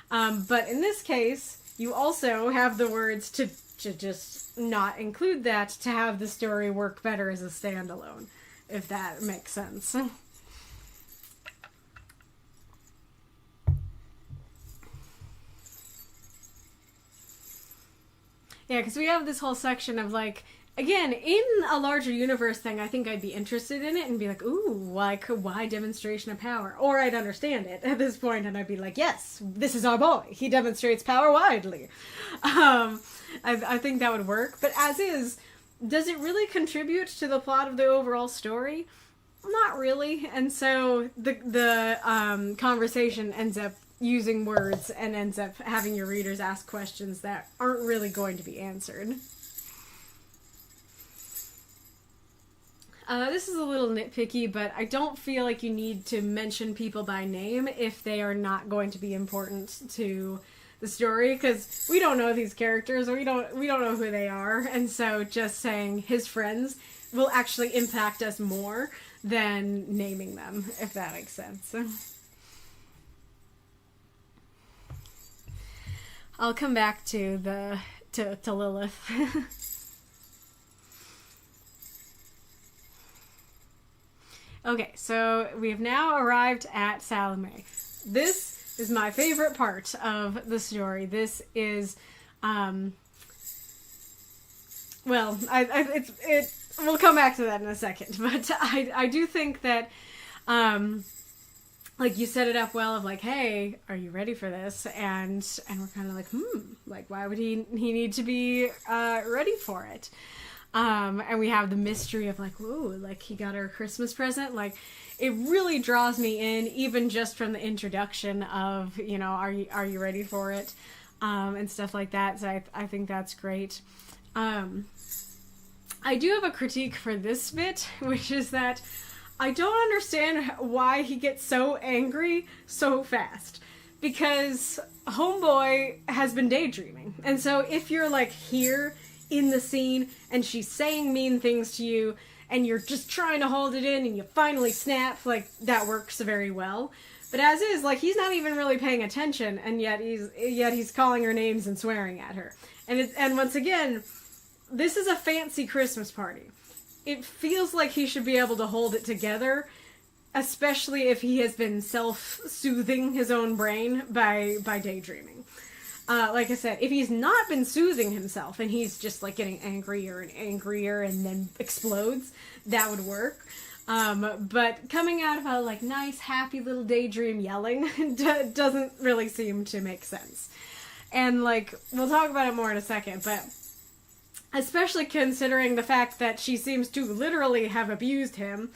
Speaker 1: But in this case, you also have the words to just not include that, to have the story work better as a standalone, if that makes sense. Yeah, because we have this whole section of, like, again, in a larger universe thing, I think I'd be interested in it and be like, ooh, like, why demonstration of power? Or I'd understand it at this point, and I'd be like, yes, this is our boy. He demonstrates power widely. I think that would work. But as is, does it really contribute to the plot of the overall story? Not really. And so the conversation ends up using words and ends up having your readers ask questions that aren't really going to be answered. This is a little nitpicky, but I don't feel like you need to mention people by name if they are not going to be important to the story, because we don't know these characters, we don't know who they are, and so just saying his friends will actually impact us more than naming them, if that makes sense. I'll come back to Lilith. Okay, so we have now arrived at Salome. This is my favorite part of the story. This is, we'll come back to that in a second, but I do think that, like you set it up well of like, hey, are you ready for this? And we're kind of like, like why would he need to be ready for it? And we have the mystery of like, ooh, like he got her a Christmas present. Like it really draws me in, even just from the introduction of, you know, are you ready for it? And stuff like that. So I think that's great. I do have a critique for this bit, which is that I don't understand why he gets so angry so fast. Because Homeboy has been daydreaming. And so if you're like here in the scene and she's saying mean things to you and you're just trying to hold it in and you finally snap, like that works very well. But as is, like he's not even really paying attention, and yet he's calling her names and swearing at her. And once again, this is a fancy Christmas party. It feels like he should be able to hold it together, especially if he has been self-soothing his own brain by daydreaming. Like I said, if he's not been soothing himself and he's just like getting angrier and angrier and then explodes, that would work. But coming out of a like nice, happy little daydream yelling doesn't really seem to make sense. And like, we'll talk about it more in a second, but especially considering the fact that she seems to literally have abused him,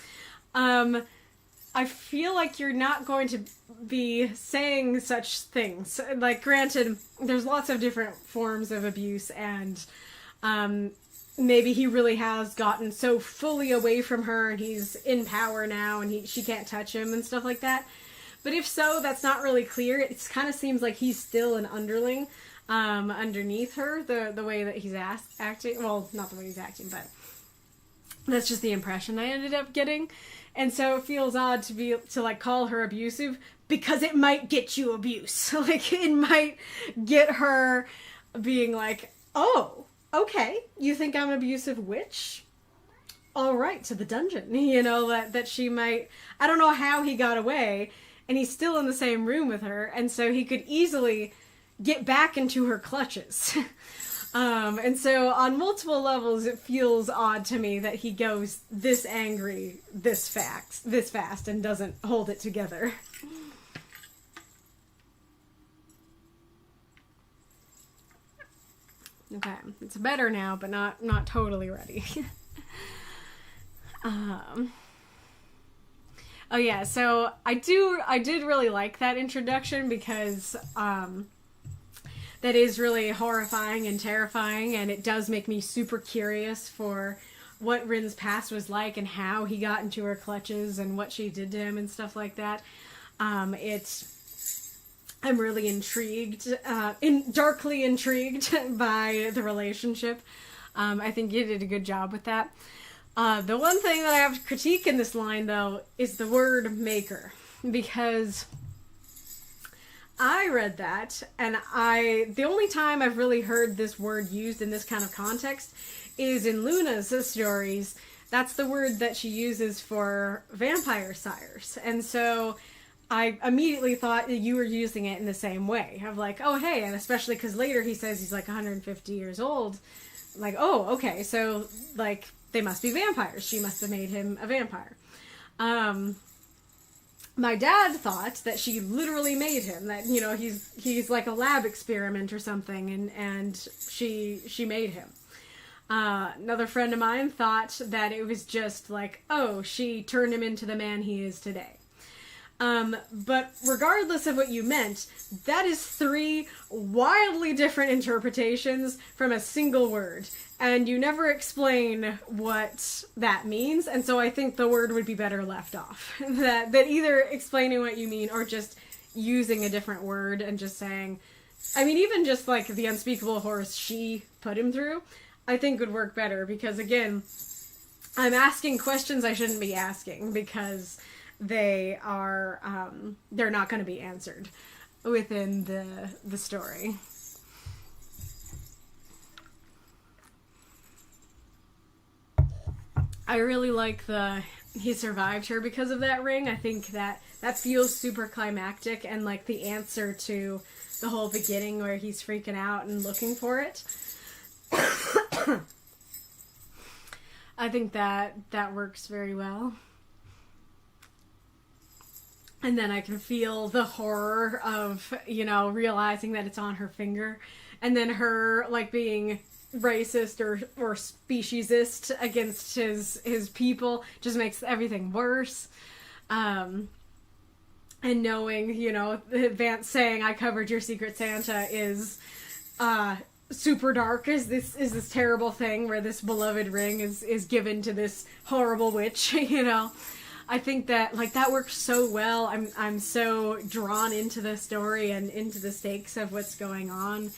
Speaker 1: I feel like you're not going to be saying such things. Like, granted, there's lots of different forms of abuse, and maybe he really has gotten so fully away from her, and he's in power now, and she can't touch him and stuff like that. But if so, that's not really clear. It kind of seems like he's still an underling underneath her, the way that he's acting. Well, not the way he's acting, but that's just the impression I ended up getting. And so it feels odd to like call her abusive, because it might get you abuse. Like, it might get her being like, oh, okay, you think I'm abusive witch? All right, to the dungeon. You know, that she might, I don't know how he got away, and he's still in the same room with her, and so he could easily get back into her clutches. And so on multiple levels, it feels odd to me that he goes this angry this fast and doesn't hold it together. Okay, it's better now, but not totally ready. Oh yeah, so I did really like that introduction, because that is really horrifying and terrifying, and it does make me super curious for what Rin's past was like and how he got into her clutches and what she did to him and stuff like that. I'm really intrigued, darkly intrigued by the relationship. I think you did a good job with that. The one thing that I have to critique in this line, though, is the word maker, because I read that, and the only time I've really heard this word used in this kind of context is in Luna's stories. That's the word that she uses for vampire sires. And so I immediately thought that you were using it in the same way. Of like, oh, hey, and especially because later he says he's like 150 years old. Like, oh, okay, so, like, they must be vampires. She must have made him a vampire. My dad thought that she literally made him, that, you know, he's like a lab experiment or something, and she made him. Another friend of mine thought that it was just like, oh, she turned him into the man he is today. But regardless of what you meant, that is 3 wildly different interpretations from a single word. And you never explain what that means, and so I think the word would be better left off. that either explaining what you mean or just using a different word and just saying, I mean, even just like the unspeakable horrors she put him through, I think would work better, because again, I'm asking questions I shouldn't be asking, because they are, they're not going to be answered within the story. I really like he survived her because of that ring. I think that feels super climactic, and like the answer to the whole beginning where he's freaking out and looking for it. I think that works very well. And then I can feel the horror of, you know, realizing that it's on her finger. And then her, like, being racist or speciesist against his people just makes everything worse. And knowing, you know, Vance saying, I covered your Secret Santa is super dark, is this terrible thing where this beloved ring is given to this horrible witch, you know. I think that, like, that works so well. I'm so drawn into the story and into the stakes of what's going on.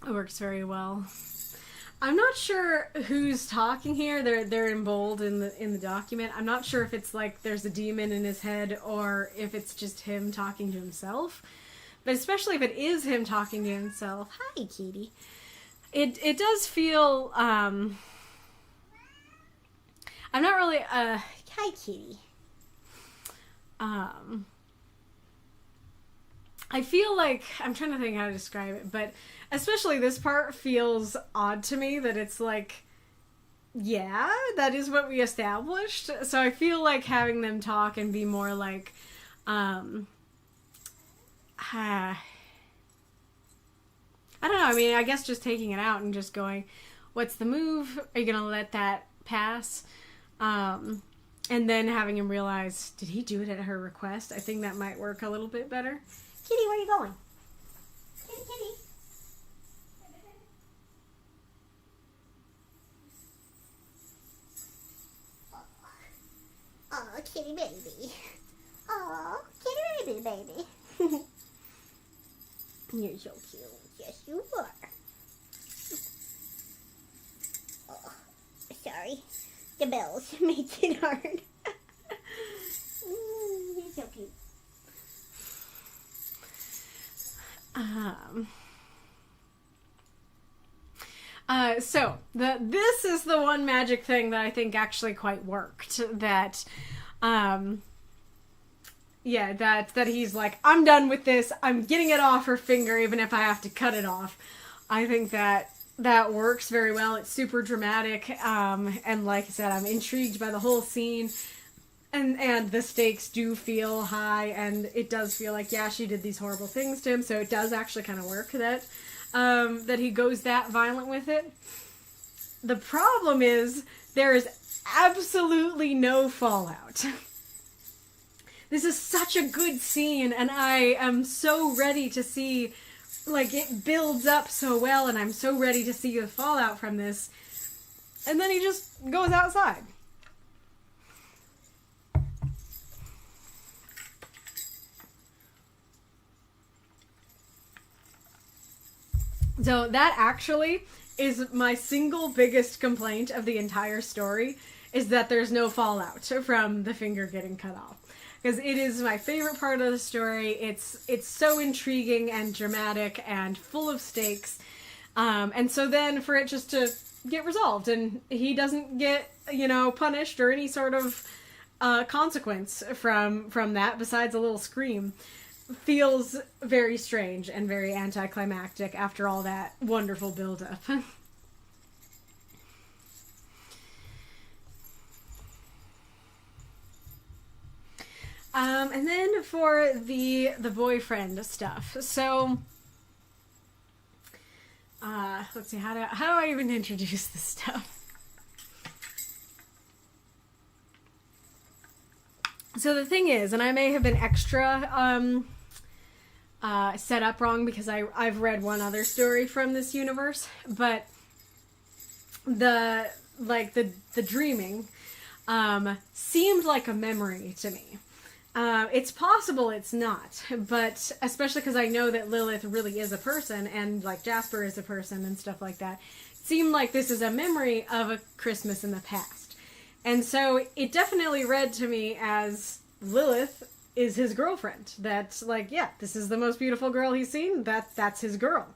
Speaker 1: It works very well. I'm not sure who's talking here. They're in bold in the document. I'm not sure if it's like there's a demon in his head or if it's just him talking to himself. But especially if it is him talking to himself. Hi, Kitty. It does feel I'm not really hi, Kitty. I feel like, I'm trying to think how to describe it, but especially this part feels odd to me, that it's like, yeah, that is what we established. So I feel like having them talk and be more like, I don't know, I mean, I guess just taking it out and just going, what's the move? Are you going to let that pass? And then having him realize, did he do it at her request? I think that might work a little bit better. Kitty, where are you going? Kitty, kitty. Oh, kitty baby. Oh, kitty baby. You're so cute. Yes, you are. Oh, sorry. The bells make it hard. You're so cute. So this is the one magic thing that I think actually quite worked. That, yeah, that he's like, I'm done with this. I'm getting it off her finger, even if I have to cut it off. I think that works very well. It's super dramatic, and like I said, I'm intrigued by the whole scene. And the stakes do feel high, and it does feel like, yeah, she did these horrible things to him, so it does actually kind of work that he goes that violent with it. The problem is, there is absolutely no fallout. This is such a good scene, and I am so ready to see, like, it builds up so well, and I'm so ready to see the fallout from this. And then he just goes outside. So that actually is my single biggest complaint of the entire story, is that there's no fallout from the finger getting cut off. Because it is my favorite part of the story. It's so intriguing and dramatic and full of stakes. And so then for it just to get resolved and he doesn't get, you know, punished or any sort of consequence from that besides a little scream, feels very strange and very anticlimactic after all that wonderful build-up. And then for the boyfriend stuff. So, let's see, how do I even introduce this stuff? So the thing is, and I may have been extra set up wrong because I've read one other story from this universe, but the dreaming seemed like a memory to me. It's possible it's not, but especially because I know that Lilith really is a person and like Jasper is a person and stuff like that, it seemed like this is a memory of a Christmas in the past. And so it definitely read to me as Lilith is his girlfriend. That's like, yeah, this is the most beautiful girl he's seen. That's his girl.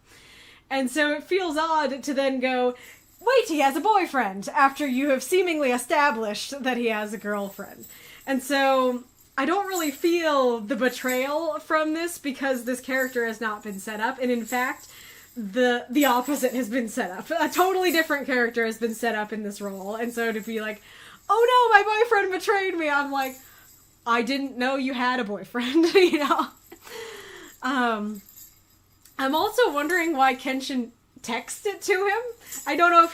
Speaker 1: And so it feels odd to then go, wait, he has a boyfriend after you have seemingly established that he has a girlfriend. And so I don't really feel the betrayal from this because this character has not been set up. And in fact, the opposite has been set up. A totally different character has been set up in this role. And so to be like, oh no, my boyfriend betrayed me, I'm like, I didn't know you had a boyfriend, you know? I'm also wondering why Kenshin texted it to him. I don't know if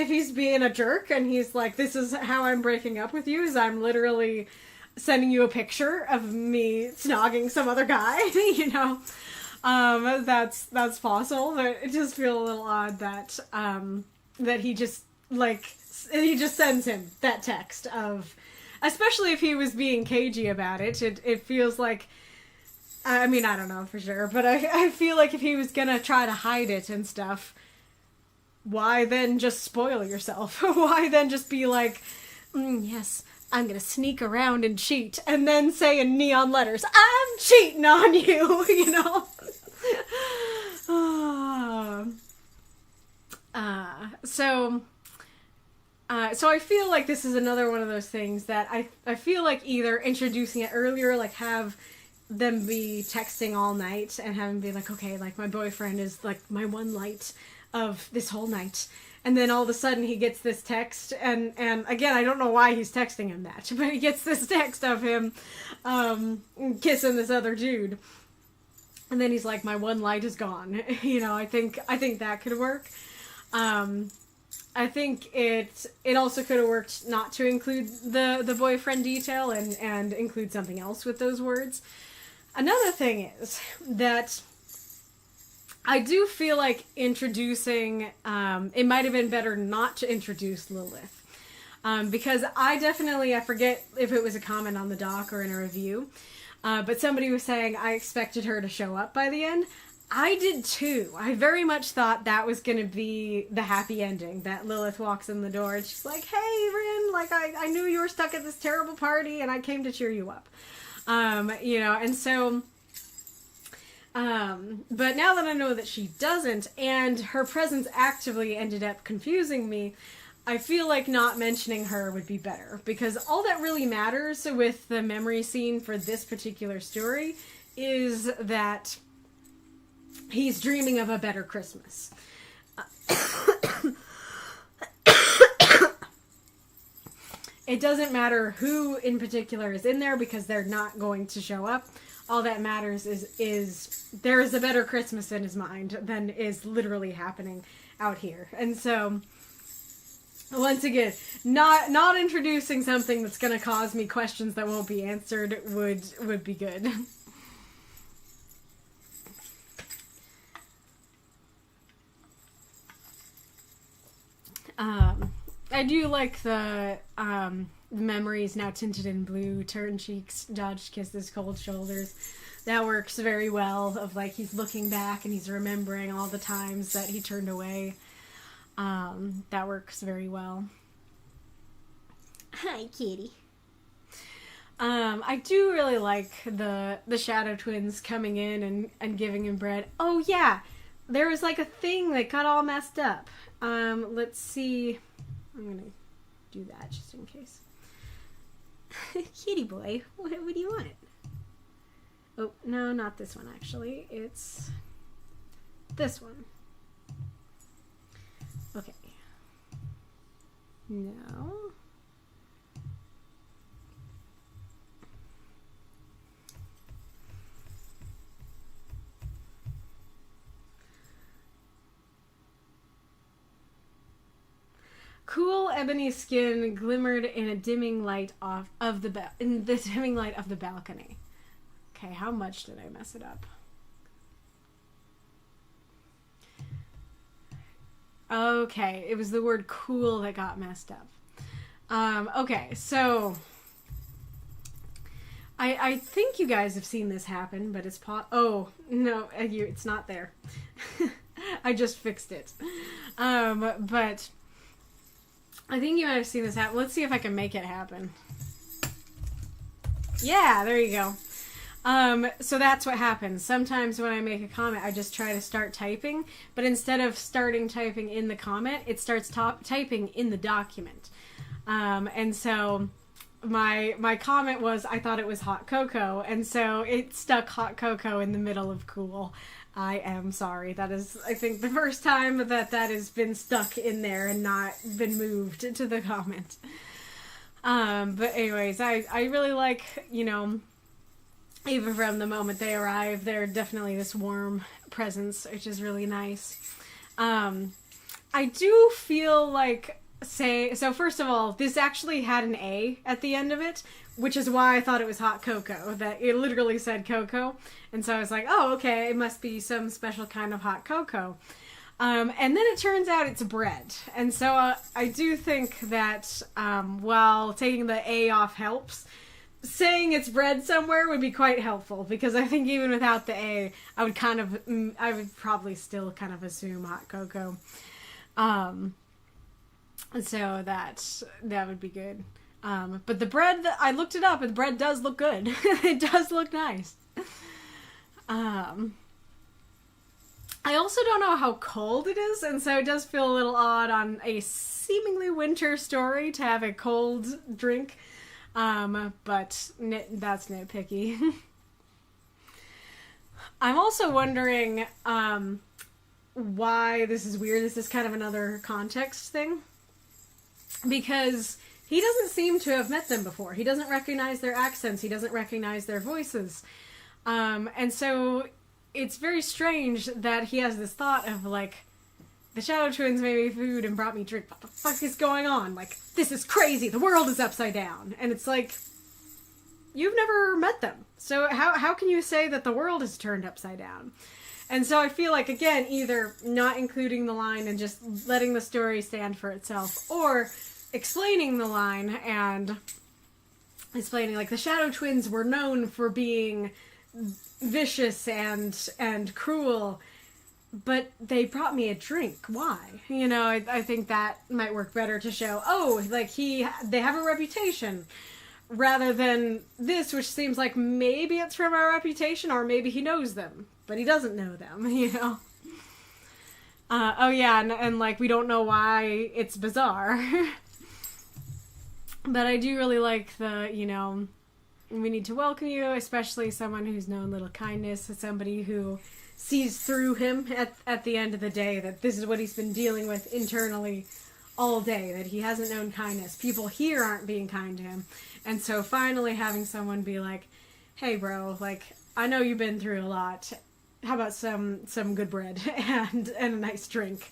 Speaker 1: he's being a jerk and he's like, this is how I'm breaking up with you, is I'm literally sending you a picture of me snogging some other guy, you know? That's possible, but it just feels a little odd that, that he just sends him that text of, especially if he was being cagey about it. It feels like, I mean, I don't know for sure, but I feel like if he was gonna try to hide it and stuff, why then just spoil yourself? Why then just be like, yes, I'm gonna sneak around and cheat, and then say in neon letters, I'm cheating on you, you know? So I feel like this is another one of those things that I feel like either introducing it earlier, like have them be texting all night and having be like, okay, like my boyfriend is like my one light of this whole night. And then all of a sudden he gets this text and again, I don't know why he's texting him that, but he gets this text of him, kissing this other dude. And then he's like, my one light is gone. You know, I think that could work. I think it also could have worked not to include the boyfriend detail and include something else with those words. Another thing is that I do feel like introducing, it might have been better not to introduce Lilith. Because I forget if it was a comment on the doc or in a review, but somebody was saying I expected her to show up by the end. I did too. I very much thought that was going to be the happy ending, that Lilith walks in the door and she's like, hey, Rin, like I knew you were stuck at this terrible party and I came to cheer you up. You know, and so, but now that I know that she doesn't, and her presence actively ended up confusing me, I feel like not mentioning her would be better, because all that really matters with the memory scene for this particular story is that he's dreaming of a better Christmas. It doesn't matter who in particular is in there because they're not going to show up. All that matters is there is a better Christmas in his mind than is literally happening out here. And so, once again, not introducing something that's going to cause me questions that won't be answered would be good. I do like the memories now tinted in blue, turned cheeks, dodged kisses, cold shoulders. That works very well, of like he's looking back and he's remembering all the times that he turned away. That works very well. Hi, kitty. I do really like the Shadow Twins coming in and giving him bread. Oh yeah, there was like a thing that got all messed up. Let's see. I'm gonna do that just in case. Kitty boy, what do you want? Oh, no, not this one actually. It's this one. Okay. No. Cool ebony skin glimmered in a dimming light of the dimming light of the balcony. Okay, how much did I mess it up? Okay, it was the word cool that got messed up. Okay, so I think you guys have seen this happen, but it's oh no, it's not there. I just fixed it. But I think you might have seen this happen. Let's see if I can make it happen. Yeah, there you go. So that's what happens. Sometimes when I make a comment, I just try to start typing, but instead of starting typing in the comment, it starts typing in the document. And so my comment was, I thought it was hot cocoa, and so it stuck hot cocoa in the middle of cool. I am sorry. That is, I think, the first time that has been stuck in there and not been moved to the comment. But anyways, I really like, even from the moment they arrive, they're definitely this warm presence, which is really nice. I do feel like, so first of all, this actually had an A at the end of it, which is why I thought it was hot cocoa, that it literally said cocoa. And so I was like, oh, okay, it must be some special kind of hot cocoa. And then it turns out it's bread. And so I do think that while taking the A off helps, saying it's bread somewhere would be quite helpful, because I think even without the A, I would probably still kind of assume hot cocoa. So that would be good. But the bread, I looked it up, and the bread does look good. It does look nice. I also don't know how cold it is, and so it does feel a little odd on a seemingly winter story to have a cold drink. But that's nitpicky. I'm also wondering why this is weird. This is kind of another context thing. Because he doesn't seem to have met them before. He doesn't recognize their accents. He doesn't recognize their voices. And so it's very strange that he has this thought of, like, the Shadow Twins made me food and brought me drink. What the fuck is going on? Like, this is crazy. The world is upside down. And it's like, you've never met them. So how can you say that the world is turned upside down? And so I feel like, again, either not including the line and just letting the story stand for itself, or explaining the line and explaining, like, the Shadow Twins were known for being vicious and cruel, but they brought me a drink. Why? I think that might work better to show, like, they have a reputation, rather than this, which seems like maybe it's from our reputation, or maybe he knows them, but he doesn't know them, oh yeah, and like, we don't know why it's bizarre. But I do really like the, we need to welcome you, especially someone who's known little kindness, somebody who sees through him at the end of the day, that this is what he's been dealing with internally all day, that he hasn't known kindness. People here aren't being kind to him. And so finally having someone be like, hey bro, like, I know you've been through a lot. How about some good bread and a nice drink?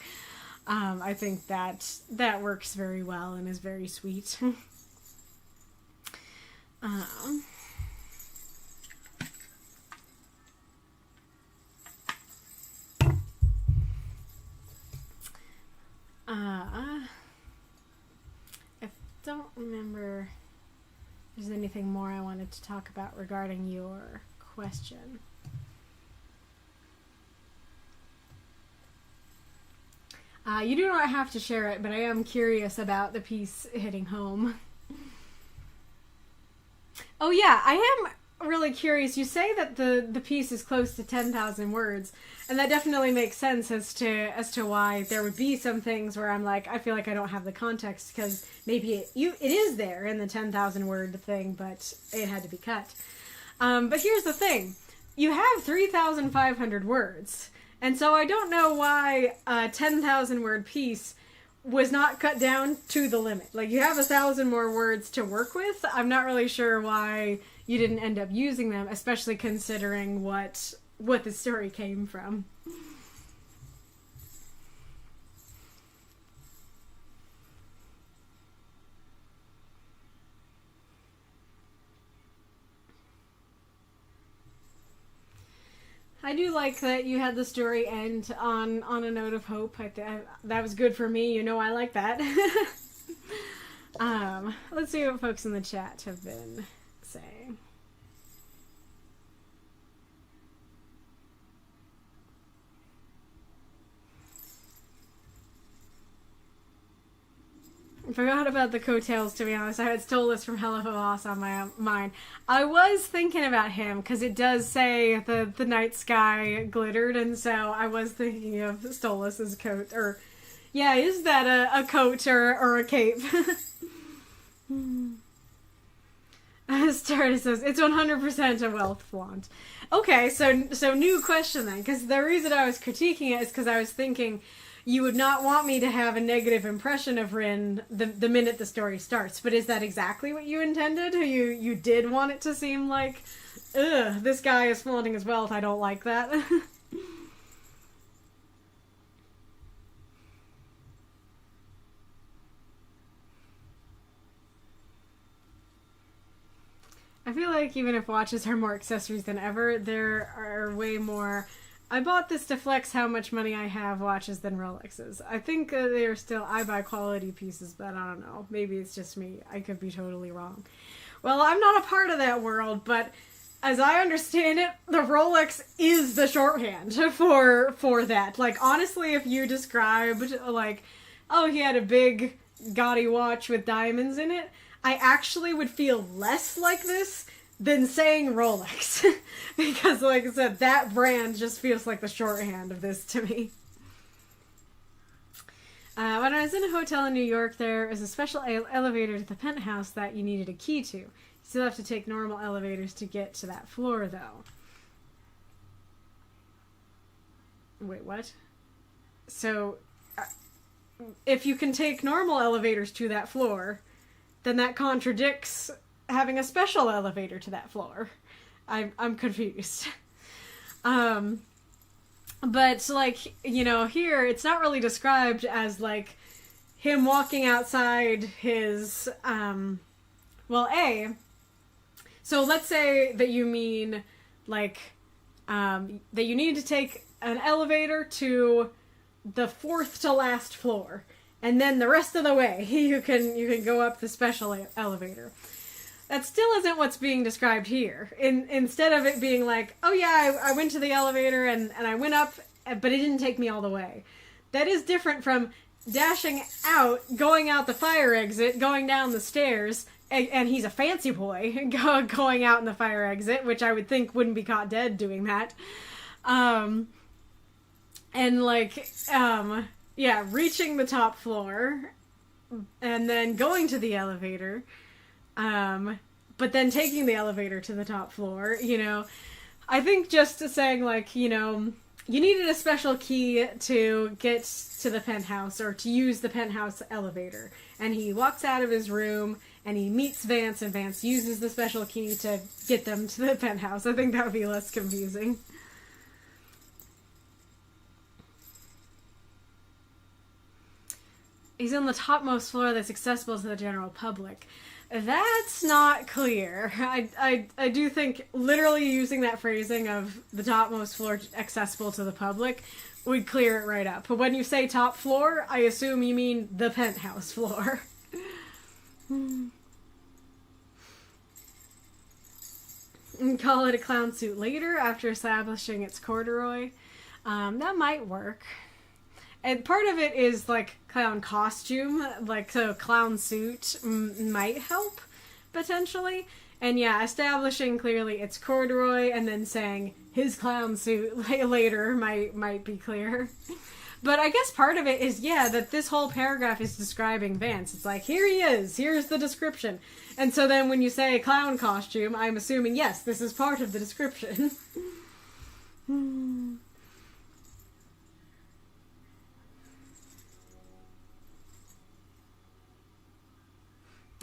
Speaker 1: I think that works very well and is very sweet. I don't remember if there's anything more I wanted to talk about regarding your question. You do not have to share it, but I am curious about the piece hitting home. Oh yeah, I am really curious. You say that the piece is close to 10,000 words, and that definitely makes sense as to why there would be some things where I'm like, I feel like I don't have the context, because maybe it is there in the 10,000 word thing, but it had to be cut. But here's the thing. You have 3,500 words, and so I don't know why a 10,000 word piece was not cut down to the limit. Like, you have 1,000 more words to work with. I'm not really sure why you didn't end up using them, especially considering what the story came from. I do like that you had the story end on a note of hope. That was good for me. I like that. Let's see what folks in the chat have been saying. I forgot about the coattails, to be honest. I had Stolas from Hell of a Loss on my mind. I was thinking about him, because it does say the night sky glittered, and so I was thinking of Stolas' coat. Or, yeah, is that a coat or a cape? Stardust says, it's 100% a wealth flaunt. Okay, so new question then, because the reason I was critiquing it is because I was thinking, you would not want me to have a negative impression of Rin the minute the story starts. But is that exactly what you intended? You did want it to seem like, ugh, this guy is flaunting his wealth. I don't like that. I feel like even if watches are more accessories than ever, there are way more I bought this to flex how much money I have watches than Rolexes. I think they're still, I buy quality pieces, but I don't know. Maybe it's just me. I could be totally wrong. Well, I'm not a part of that world, but as I understand it, the Rolex is the shorthand for that. Like, honestly, if you described, like, oh, he had a big gaudy watch with diamonds in it, I actually would feel less like this than saying Rolex. Because, like I said, that brand just feels like the shorthand of this to me. When I was in a hotel in New York, there was a special elevator to the penthouse that you needed a key to. You still have to take normal elevators to get to that floor, though. Wait, what? So, if you can take normal elevators to that floor, then that contradicts having a special elevator to that floor. I'm confused. But, like, you know, here, it's not really described as, like, him walking outside his, so let's say that you mean, like, that you need to take an elevator to the fourth to last floor, and then the rest of the way, you can go up the special elevator. That still isn't what's being described here. Instead of it being like, oh yeah, I went to the elevator and I went up, but it didn't take me all the way. That is different from dashing out, going out the fire exit, going down the stairs, and he's a fancy boy, going out in the fire exit, which I would think wouldn't be caught dead doing that. Reaching the top floor, and then going to the elevator, but then taking the elevator to the top floor, you know. I think just saying, like, you know, you needed a special key to get to the penthouse, or to use the penthouse elevator. And he walks out of his room, and he meets Vance, and Vance uses the special key to get them to the penthouse. I think that would be less confusing. He's on the topmost floor that's accessible to the general public. That's not clear. I do think literally using that phrasing of the topmost floor accessible to the public would clear it right up. But when you say top floor, I assume you mean the penthouse floor. And call it a clown suit later after establishing its corduroy. That might work. And part of it is, like, clown costume, like, so clown suit might help, potentially. And yeah, establishing clearly it's corduroy, and then saying his clown suit later might be clear. But I guess part of it is, yeah, that this whole paragraph is describing Vance. It's like, here he is, here's the description. And so then when you say clown costume, I'm assuming, yes, this is part of the description.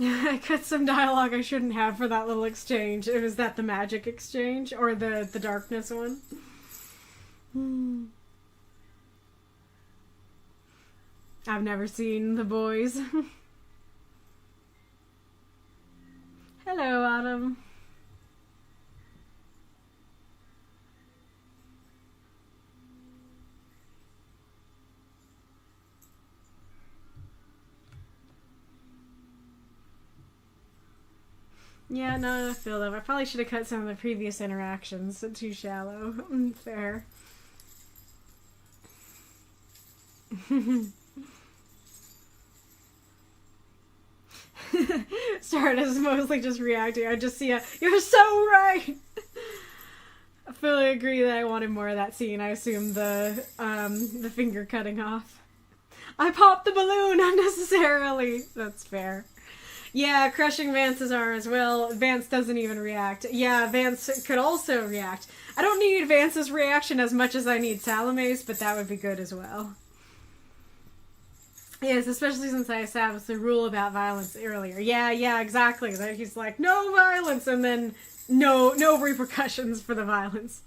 Speaker 1: I cut some dialogue I shouldn't have for that little exchange. It was that the magic exchange, or the darkness one. I've never seen The Boys. Hello, Autumn. Yeah, no, I feel that. I probably should have cut some of the previous interactions. Too shallow. Fair. Stardust is mostly just reacting. I just see you're so right! I fully agree that I wanted more of that scene. I assume the finger cutting off. I popped the balloon unnecessarily! That's fair. Yeah, crushing Vance's arm as well. Vance doesn't even react. Yeah, Vance could also react. I don't need Vance's reaction as much as I need Salome's, but that would be good as well. Yes, especially since I established the rule about violence earlier. Yeah, exactly. That he's like, no violence, and then no repercussions for the violence.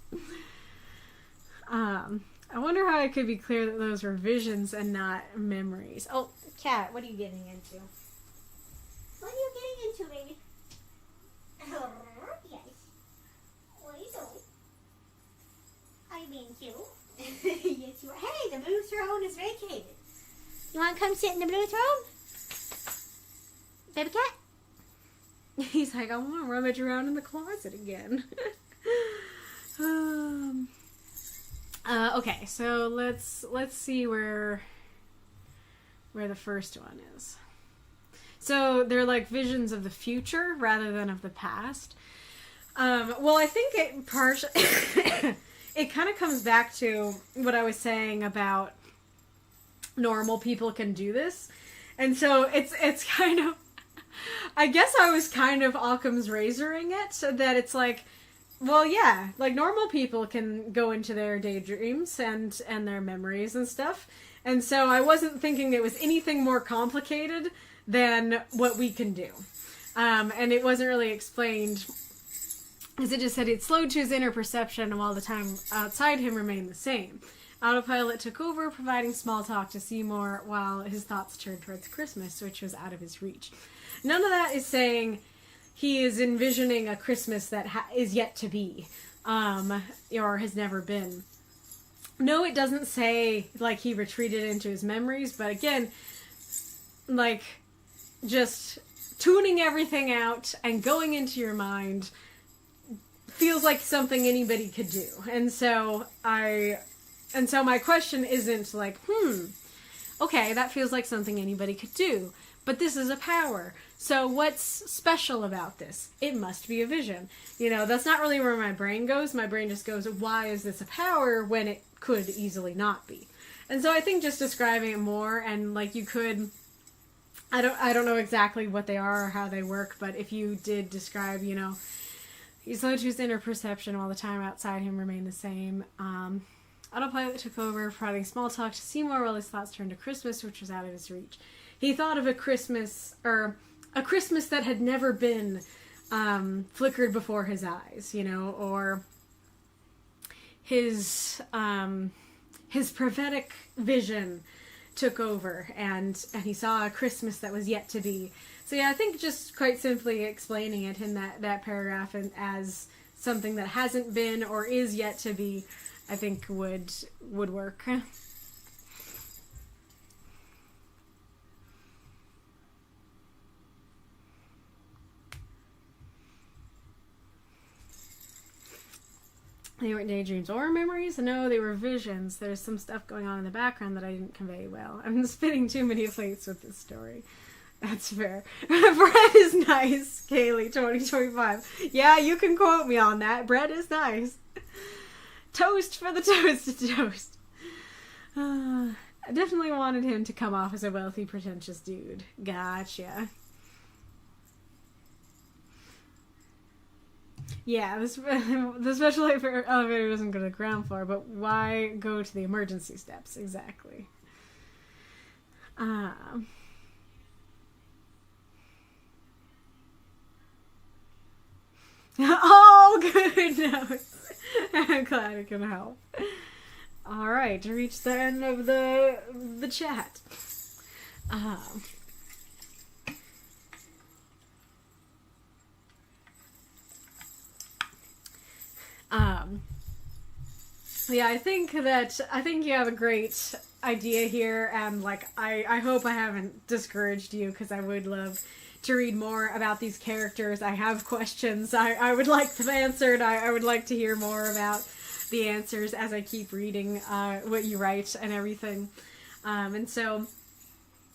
Speaker 1: I wonder how it could be clear that those were visions and not memories. Oh, cat, what are you getting into?
Speaker 2: What are you getting into, baby? Yes. What are you doing? Are you being cute? Yes, you are. Hey, the blue throne is vacated. You want to come sit in the blue throne? Baby cat?
Speaker 1: He's like, I want to rummage around in the closet again. Okay, so let's see where the first one is. So they're like visions of the future rather than of the past. Well, I think it partially it kind of comes back to what I was saying about normal people can do this, and so it's kind of, I guess I was kind of Occam's razoring it, so that it's like, well, yeah, like normal people can go into their daydreams and their memories and stuff, and so I wasn't thinking it was anything more complicated than what we can do, and it wasn't really explained, because it just said it slowed to his inner perception while the time outside him remained the same. Autopilot took over, providing small talk to Seymour while his thoughts turned towards Christmas, which was out of his reach. None of that is saying he is envisioning a Christmas that is yet to be, or has never been. No, it doesn't say, like, he retreated into his memories, but again, like, just tuning everything out and going into your mind feels like something anybody could do. And so my question isn't like, okay, that feels like something anybody could do. But this is a power. So what's special about this? It must be a vision. You know, that's not really where my brain goes. My brain just goes, why is this a power when it could easily not be? And so I think just describing it more, and like you could, I don't know exactly what they are or how they work, but if you did describe, you know, he's slowed to his inner perception while the time outside him remained the same. Autopilot took over, providing small talk to Seymour while his thoughts turned to Christmas, which was out of his reach. He thought of a Christmas that had never been flickered before his eyes, you know, or his prophetic vision took over, and he saw a Christmas that was yet to be. So yeah, I think just quite simply explaining it in that paragraph and as something that hasn't been or is yet to be, I think would work. They weren't daydreams or memories. No, they were visions. There's some stuff going on in the background that I didn't convey well. I'm spinning too many plates with this story. That's fair. Bread is nice, Kaylee, 2025. Yeah, you can quote me on that. Bread is nice. Toast for the toasted toast. I definitely wanted him to come off as a wealthy, pretentious dude. Gotcha. Yeah, the special elevator doesn't go to the ground floor, but why go to the emergency steps? Exactly. Oh, good notes. I'm glad it can help. All right, to reach the end of the chat. Yeah, I think you have a great idea here, and like I hope I haven't discouraged you, because I would love to read more about these characters. I have questions. I would like them answered. I would like to hear more about the answers as I keep reading what you write and everything. And so,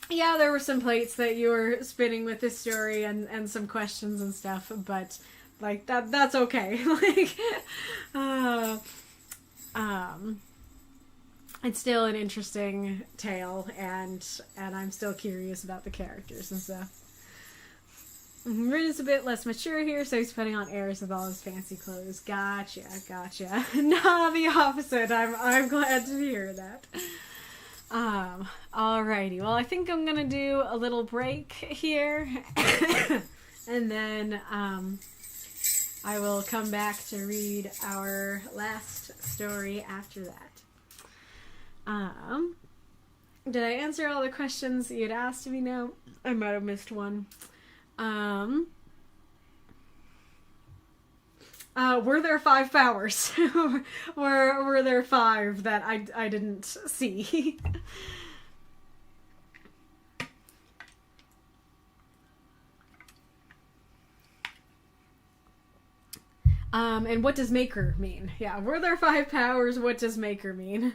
Speaker 1: yeah, there were some plates that you were spinning with this story and some questions and stuff, but like that's okay. Like, it's still an interesting tale, and I'm still curious about the characters and stuff. Rin is a bit less mature here, so he's putting on airs with all his fancy clothes. Gotcha. Nah, the opposite. I'm glad to hear that. Alrighty. Well, I think I'm gonna do a little break here, and then I will come back to read our last story after that. Did I answer all the questions you had asked me now? I might have missed one. Were there 5 powers? were there 5 that I didn't see? And what does maker mean? Yeah, were there 5 powers? What does maker mean?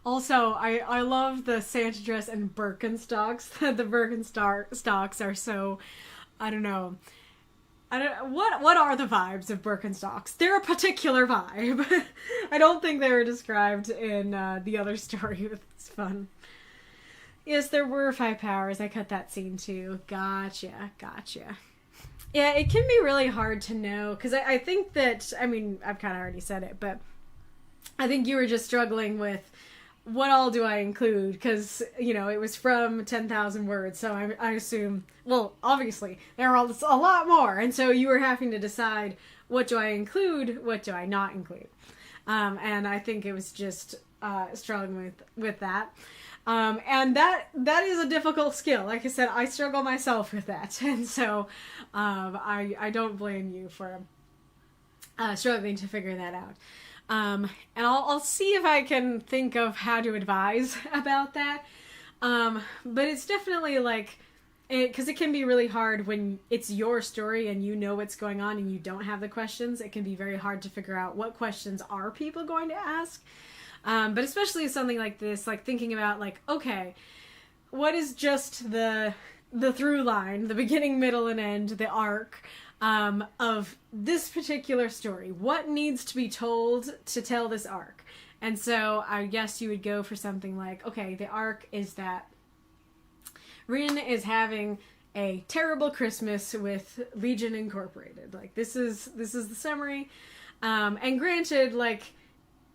Speaker 1: Also, I love the Santa dress and Birkenstocks. The Birkenstocks are so, I don't know. What are the vibes of Birkenstocks? They're a particular vibe. I don't think they were described in the other story, but it's fun. Yes, there were 5 powers. I cut that scene too. Gotcha. Yeah, it can be really hard to know, because I think that, I mean, I've kind of already said it, but I think you were just struggling with what all do I include, because, you know, it was from 10,000 words, so I assume, well, obviously, there are a lot more, and so you were having to decide, what do I include, what do I not include? And I think it was just struggling with that. And that is a difficult skill. Like I said, I struggle myself with that, and so I don't blame you for struggling to figure that out. And I'll see if I can think of how to advise about that. But it's definitely like, because it can be really hard when it's your story and you know what's going on and you don't have the questions. It can be very hard to figure out what questions are people going to ask. But especially something like this, like thinking about like, okay, what is just the through line, the beginning, middle, and end, the arc, of this particular story? What needs to be told to tell this arc? And so I guess you would go for something like, okay, the arc is that Rin is having a terrible Christmas with Legion Incorporated. Like, this is the summary. And granted, like,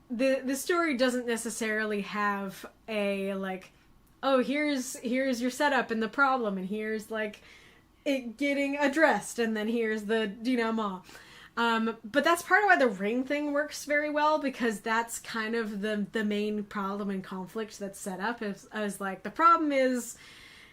Speaker 1: the story doesn't necessarily have a, like, oh, here's your setup and the problem, and here's, like, it getting addressed, and then here's the denouement. But that's part of why the ring thing works very well, because that's kind of the main problem and conflict that's set up, as like, the problem is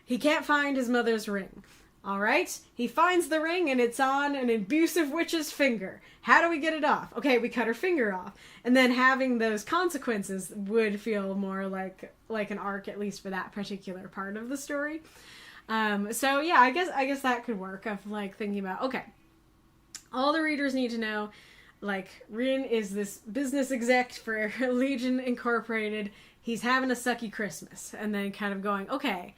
Speaker 1: he can't find his mother's ring. All right, he finds the ring and it's on an abusive witch's finger. How do we get it off? Okay, we cut her finger off. And then having those consequences would feel more like an arc, at least for that particular part of the story. So yeah, I guess that could work, of like thinking about, okay, all the readers need to know, like, Rin is this business exec for Legion Incorporated. He's having a sucky Christmas. And then kind of going, okay,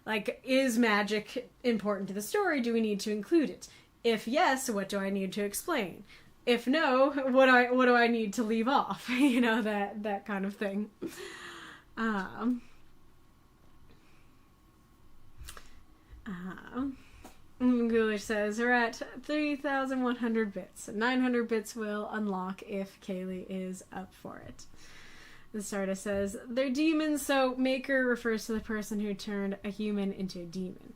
Speaker 1: like, is magic important to the story? Do we need to include it? If yes, what do I need to explain? If no, what do I need to leave off? You know, that kind of thing. Ghoulish says, we're at 3,100 bits. 900 bits will unlock if Kaylee is up for it. The Stardust says, they're demons, so Maker refers to the person who turned a human into a demon.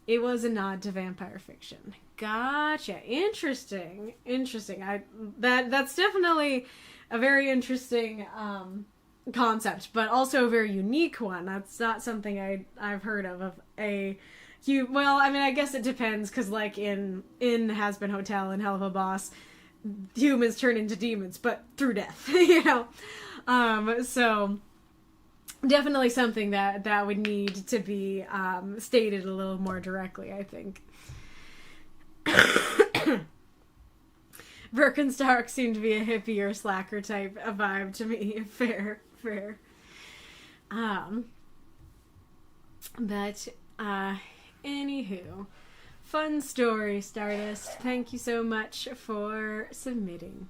Speaker 1: It was a nod to vampire fiction. Gotcha. Interesting. That's definitely a very interesting concept, but also a very unique one. That's not something I've heard of a... Well, I mean, I guess it depends, because like in Has Been Hotel and Hell of a Boss, humans turn into demons, but through death, you know? So definitely something that would need to be stated a little more directly, I think. Birkenstock seemed to be a hippie or slacker type of vibe to me. Fair. But anywho, fun story, Stardust. Thank you so much for submitting.